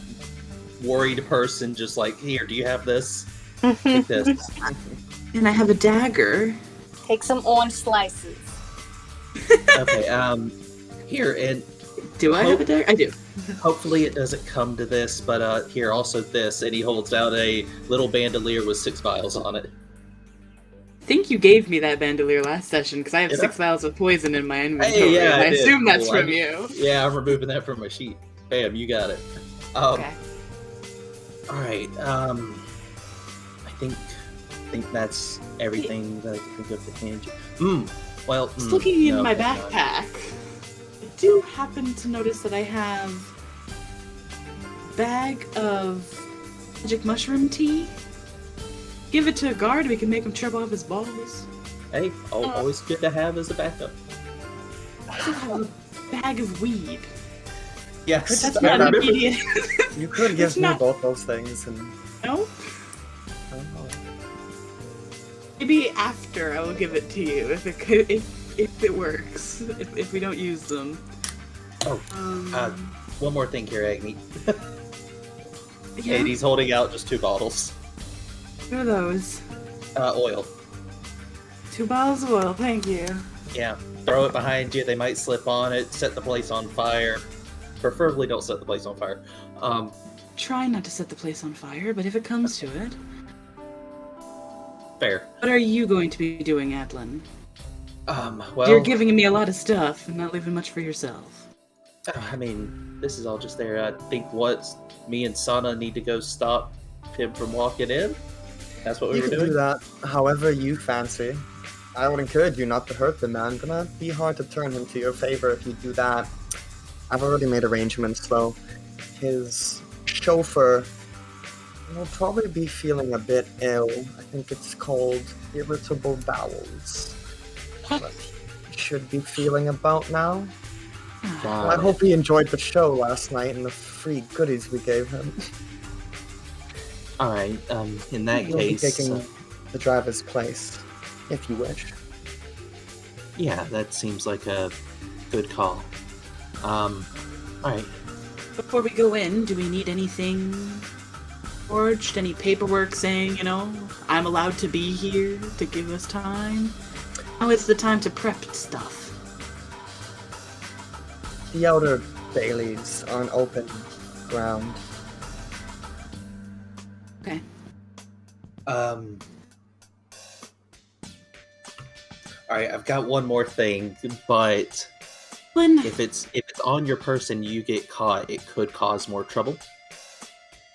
worried person, just like, here, do you have this? Take this. And I have a dagger. Take some orange slices. Okay, here, and Do I have a dagger? I do. hopefully it doesn't come to this, but here, also this, and he holds out a little bandolier with 6 vials on it. I think you gave me that bandolier last session because I have Did 6 vials of poison in my inventory. Hey, yeah, and I I did. assume that's Cool. from you. Yeah, I'm removing that from my sheet. Bam, you got it. Okay. Alright, I think that's everything that I can think of to hand you. Just looking in no, my that's not. backpack, I do happen to notice that I have a bag of magic mushroom tea. Give it to a guard, we can make him trip off his balls. Hey, always good to have as a backup. I also have a bag of weed. Yeah, That's I not remember- immediate. You could It's give me not- both those things, and No? I don't know. Maybe after I will give it to you if it works. If we don't use them. Oh, one more thing here, Agni. Yeah. And he's holding out just 2 bottles. What are those? Oil. 2 bottles of oil, thank you. Yeah. Throw it behind you. They might slip on it. Set the place on fire. Preferably don't set the place on fire. Try not to set the place on fire, but if it comes to it... Fair. What are you going to be doing, Adlin? Well... You're giving me a lot of stuff and not leaving much for yourself. I mean, this is all just there. I think me and Sana need to go stop him from walking in. That's what we You were can doing. do that however you fancy. I would encourage you not to hurt the man. Gonna be hard to turn him to your favor if you do that. I've already made arrangements, though. His chauffeur will probably be feeling a bit ill. I think it's called irritable bowels. But he should be feeling about now. Well, I hope he enjoyed the show last night and the free goodies we gave him. Alright, in that You'll be case... taking the driver's place, if you wish. yeah, that seems like a good call. Alright. Before we go in, do we need anything forged? Any paperwork saying, I'm allowed to be here to give us time? Now is the time to prep stuff. The outer Baileys on open ground. Okay. Alright, I've got one more thing, but When if it's on your person, you get caught, it could cause more trouble.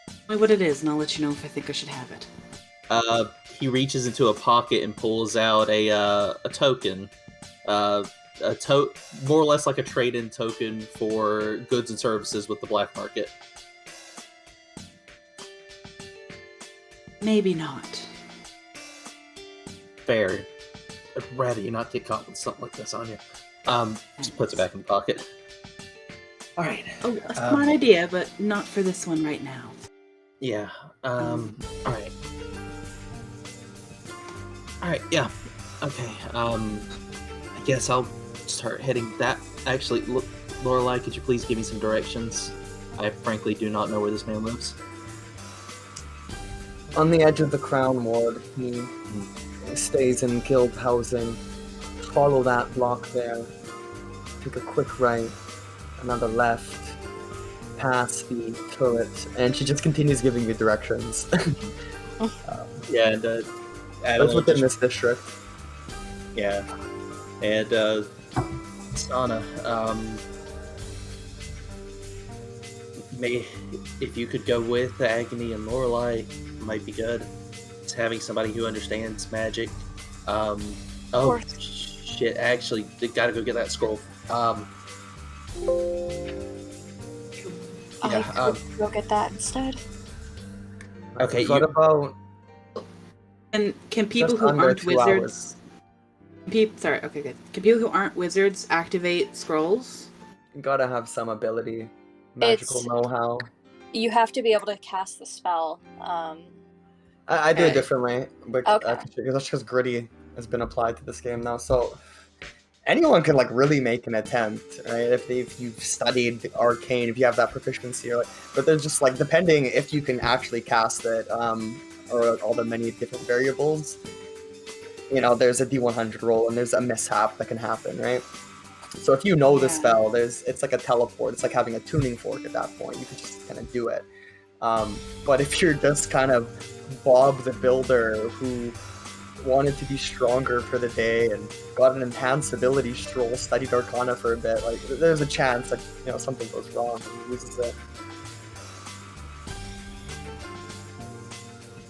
Tell me what it is, and I'll let you know if I think I should have it. He reaches into a pocket and pulls out a token. More or less like a trade-in token for goods and services with the black market. Maybe not. Fair. I'd rather you not get caught with something like this on you. Just puts it back in the pocket. Alright. Oh, a smart idea, but not for this one right now. Yeah. Alright. Alright, yeah. Okay, I guess I'll start heading that. Actually, Lorelei, could you please give me some directions? I frankly do not know where this man lives. On the edge of the Crown Ward, he stays in guild housing. Follow that block there. Take a quick right, another left, past the turret, and she just continues giving you directions. Yeah, and That's within this district. Yeah, and Sana, if you could go with Agony and Lorelei, it might be good. It's having somebody who understands magic. Oh course. shit! Actually, they gotta go get that scroll. I could go get that instead. Okay, What you- about And can people just who under aren't 2 wizards... Sorry, okay, good. Can people who aren't wizards activate scrolls? You gotta have some ability, magical It's- know-how. You have to be able to cast the spell. I do it Okay. differently, but Okay. that's because Gritty has been applied to this game now. So anyone can really make an attempt, right? If you've studied the arcane, if you have that proficiency, but there's just depending if you can actually cast it, or all the many different variables. There's a D100 roll and there's a mishap that can happen, right? So if you know the Yeah. spell, it's like a teleport. It's like having a tuning fork at that point. You can just kind of do it. But if you're just kind of Bob the Builder who wanted to be stronger for the day and got an enhanced ability scroll, studied Arcana for a bit, there's a chance that something goes wrong and he uses it.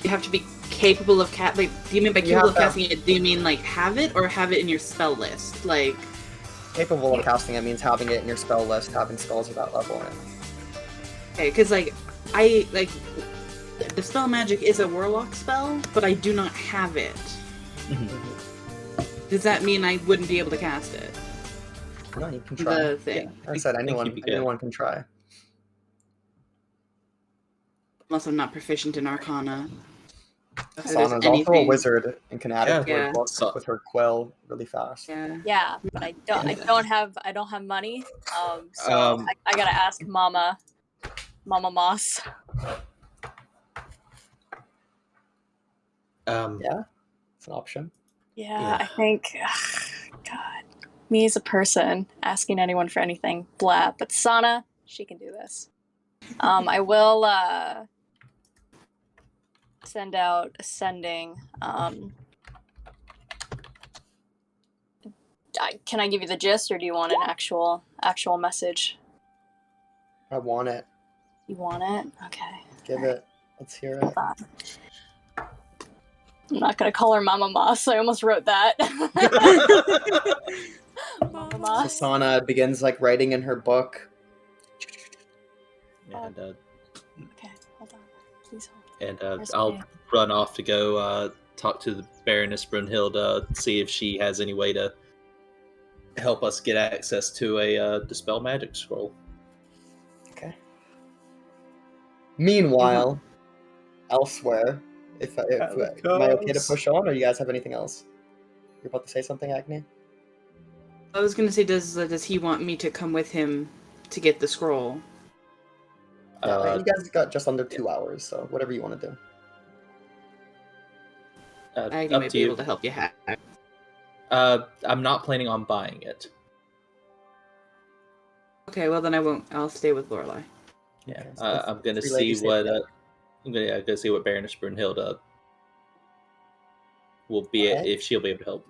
You have to be capable of do you mean by You capable of have to- casting it, do you mean have it, or have it in your spell list? Capable of casting it means having it in your spell list, having spells at that level in it. Okay, because the spell magic is a warlock spell, but I do not have it. Does that mean I wouldn't be able to cast it? No, you can try. The thing. I said you'd anyone be good. anyone can try. Unless I'm not proficient in Arcana. If there's Sana's also a anything- wizard and can add it to Yeah. her book So- with her quill really fast. Yeah. Yeah, but I don't have money. So Um, I gotta ask Mama Moss. Yeah, it's an option. Yeah, Yeah. I think. God, me as a person asking anyone for anything, blah. But Sana, she can do this. I will send out ascending. Can I give you the gist, or do you want an actual message? I want it. You want it? Okay. Give Alright. it. Let's hear it. Hold on. I'm not gonna call her Mama Moss. I almost wrote that. Mama So Moss. Sana begins like writing in her book. And Okay, hold on. Please hold. and Where's I'll my- run off to go talk to the Baroness Brunhilde, see if she has any way to help us get access to a dispel magic scroll. Okay. Meanwhile, elsewhere, if am I okay to push on, or you guys have anything else? You're about to say something, Agni? I was gonna say, does he want me to come with him to get the scroll? Yeah, you guys got just under 2 hours, so whatever you want to do. Agni Up might to be you. able to help you hack. I'm not planning on buying it. Okay, well then I won't. I'll stay with Lorelai. Yeah, Okay, so that's I'm gonna three see ladies what together. I'm gonna see what Baroness Brunhilde will be Alright. if she'll be able to help.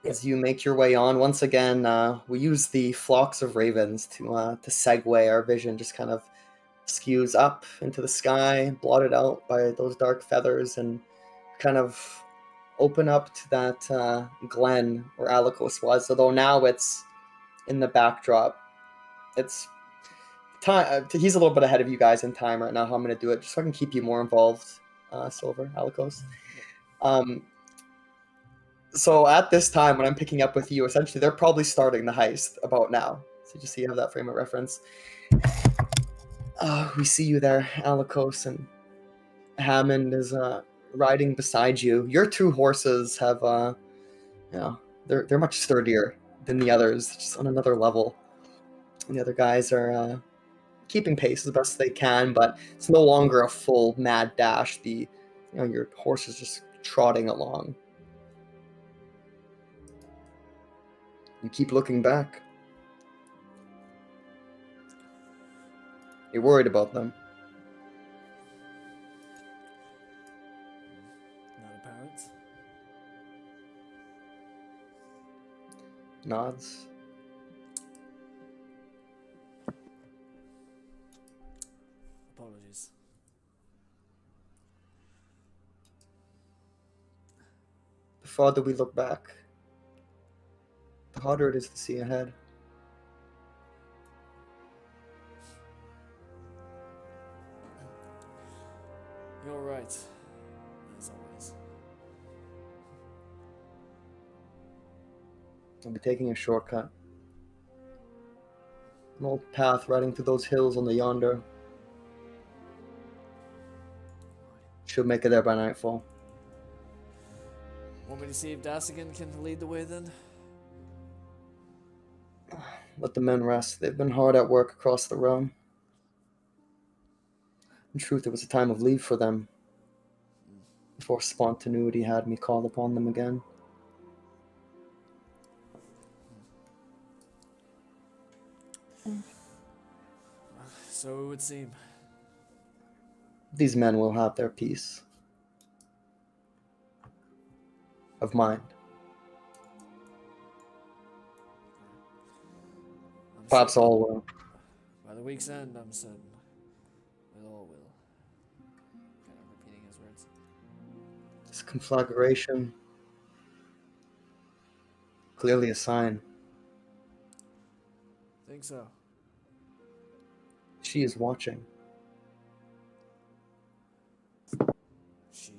As you make your way on, once again, we use the flocks of ravens to segue our vision. Just kind of skews up into the sky, blotted out by those dark feathers, and kind of open up to that glen where Alikos was. Although now it's in the backdrop. It's time. He's a little bit ahead of you guys in time right now. How I'm going to do it, just so I can keep you more involved, Silver Alikos. So at this time, when I'm picking up with you, essentially they're probably starting the heist about now. So just so you have that frame of reference. We see you there, Alikos, and Hammond is riding beside you. Your two horses have, they're much sturdier than the others, just on another level. And the other guys are keeping pace as best they can, but it's no longer a full mad dash. Your horse is just trotting along. You keep looking back. You're worried about them. Not apparent. Nods. Apologies. The farther we look back, the harder it is to see ahead. You're right. As always. I'll be taking a shortcut. An old path riding through those hills on the yonder. Should make it there by nightfall. Want me to see if Dasigan can lead the way then? Let the men rest. They've been hard at work across the realm. In truth, it was a time of leave for them, before spontaneity had me call upon them again. So it would seem. These men will have their peace of mind. I'm Perhaps certain- all will. By the week's end, I'm certain. We all will. Kind of repeating his words. This conflagration, clearly a sign. Think so. She is watching. She.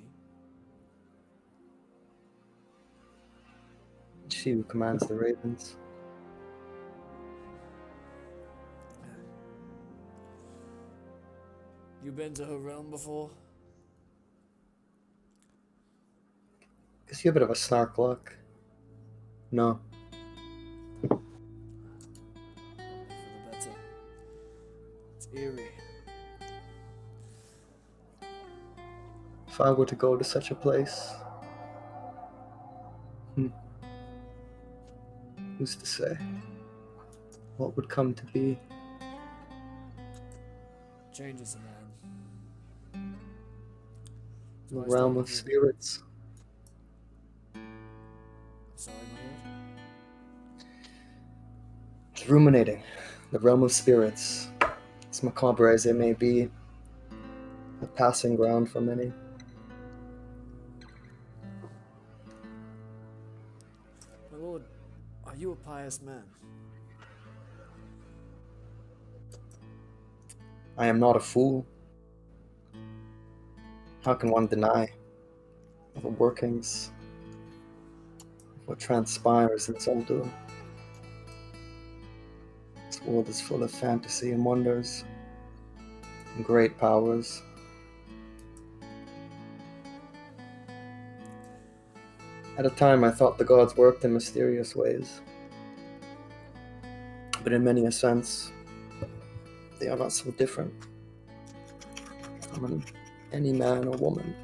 She who commands the ravens. You been to her realm before? Gives you a bit of a snark look. No. For the better. It's eerie. If I were to go to such a place, who's to say? What would come to be? Changes a man. The realm of spirits. Sorry, my lord. It's ruminating. The realm of spirits. As macabre as it may be, a passing ground for many. My lord, are you a pious man? I am not a fool. How can one deny the workings of what transpires in Zoldu? This world is full of fantasy and wonders and great powers. At a time I thought the gods worked in mysterious ways, but in many a sense they are not so different from any man or woman.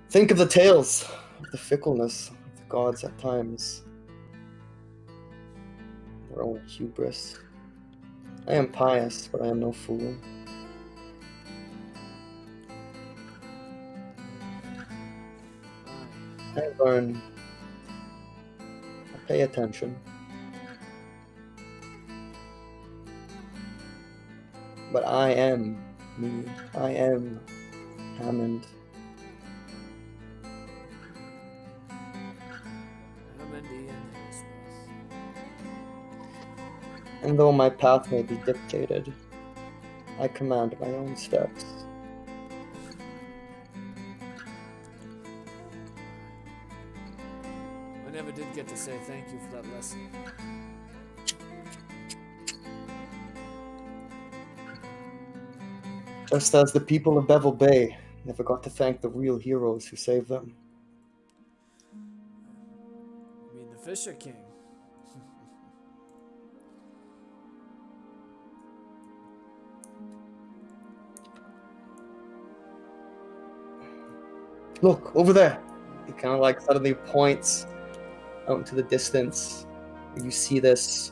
Think of the tales of the fickleness of the gods at times, their own hubris. I am pious, but I am no fool. I learn. I pay attention. But I am me. I am Hammond. And though my path may be dictated, I command my own steps. I never did get to say thank you for that lesson. Just as the people of Bevel Bay never got to thank the real heroes who saved them. You mean the Fisher King? Look, over there! He kind of like suddenly points out into the distance. You see this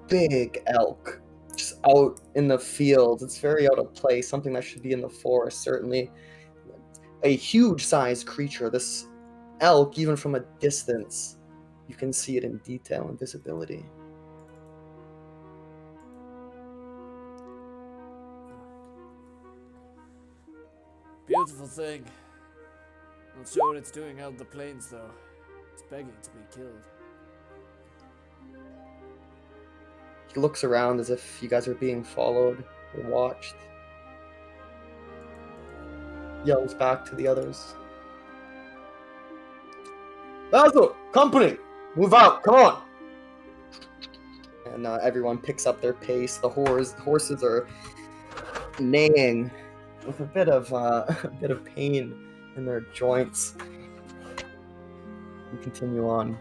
big elk just out in the field. It's very out of place, something that should be in the forest, certainly. A huge-sized creature. This elk, even from a distance, you can see it in detail and visibility. Beautiful thing. Not sure what it's doing out in the plains, though. It's begging to be killed. He looks around as if you guys are being followed or watched. Yells back to the others. Basil! Company! Move out! Come on! And everyone picks up their pace. The horses are neighing with a bit of pain in their joints. We continue on.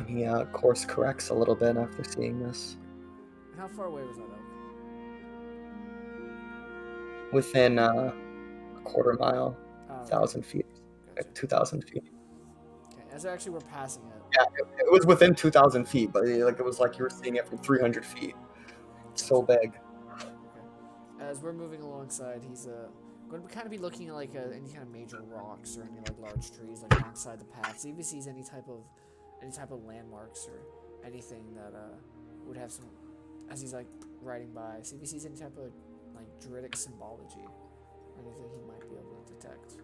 He course corrects a little bit after seeing this. How far away was that elk? Within a quarter mile, 1,000 feet, Gotcha. 2,000 feet. Okay, as actually we're passing it. Yeah, it was within 2,000 feet, but it was like you were seeing it from 300 feet. It's so big. Okay. As we're moving alongside, he's going to kind of be looking at like any kind of major rocks or any like large trees like alongside the path. See if he sees any type of landmarks or anything that would have some. As he's like riding by, see if he sees any type of like druidic symbology or anything he might be able to detect.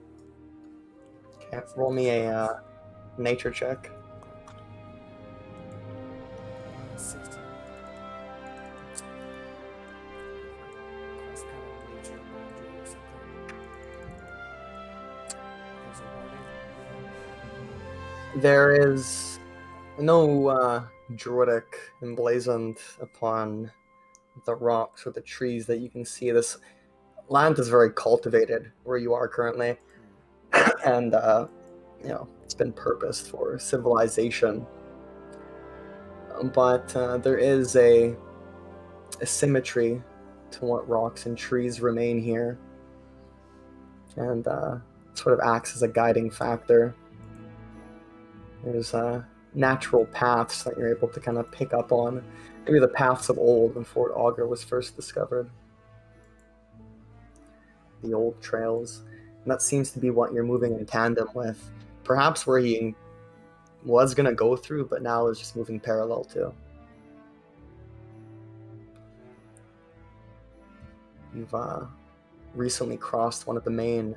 Okay, roll me a nature check. 16. That's kind of nature boundary or something. Is it warning? There is No Druidic emblazoned upon the rocks or the trees that you can see. This land is very cultivated where you are currently, and it's been purposed for civilization. But there is a symmetry to what rocks and trees remain here, and sort of acts as a guiding factor. There's natural paths that you're able to kind of pick up on, maybe the paths of old when Fort Augur was first discovered. The old trails, and that seems to be what you're moving in tandem with. Perhaps where he was going to go through, but now is just moving parallel to. You've recently crossed one of the main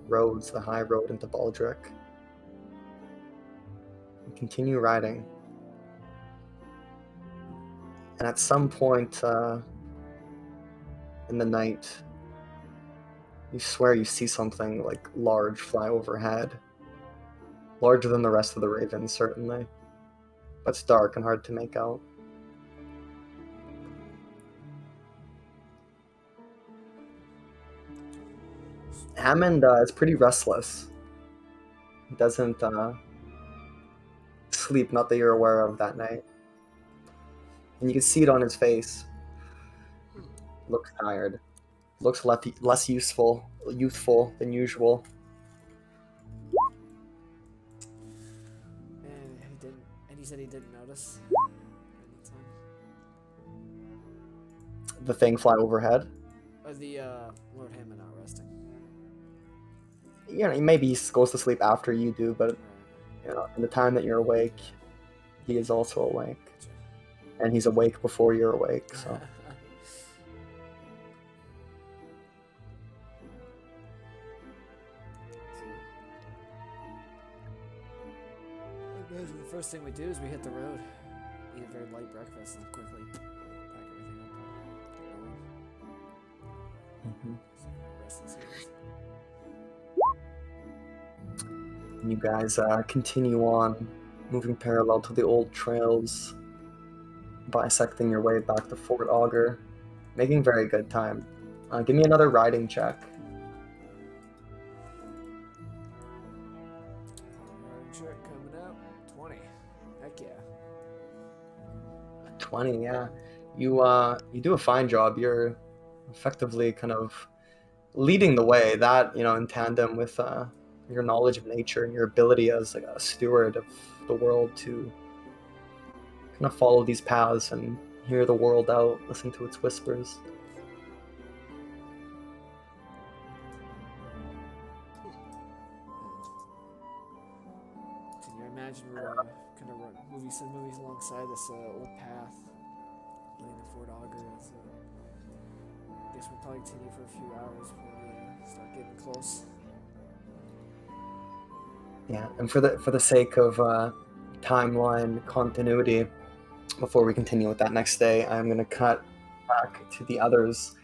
roads, the high road into Baldric. You continue riding. And at some point in the night, you swear you see something like large fly overhead. Larger than the rest of the ravens, certainly. But it's dark and hard to make out. Hammond is pretty restless. He doesn't sleep, not that you're aware of, that night. And you can see it on his face. He looks tired. Looks less youthful than usual. And he said he didn't notice anytime. The thing fly overhead. Or the Lord Hammond not resting. Maybe he goes to sleep after you do, but in the time that you're awake, he is also awake. And he's awake before you're awake, so. The first thing we do is we hit the road, eat a very light breakfast, and quickly pack everything up. Rest and sleep. You guys continue on, moving parallel to the old trails, bisecting your way back to Fort Augur, making very good time. Give me another riding check. Riding check coming up. 20. Heck yeah. 20, yeah. You do a fine job. You're effectively kind of leading the way. That in tandem with your knowledge of nature and your ability as like a steward of the world to kind of follow these paths and hear the world out, listen to its whispers. Can you imagine we're kind of movies alongside this old path leading to Fort Augur? I guess we'll probably continue for a few hours before we start getting close. Yeah, and for the sake of timeline continuity, before we continue with that next day, I'm going to cut back to the others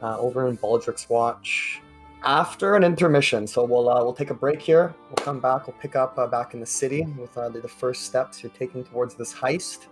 over in Baldric's Watch after an intermission. So we'll take a break here. We'll come back. We'll pick up back in the city with the first steps you're taking towards this heist.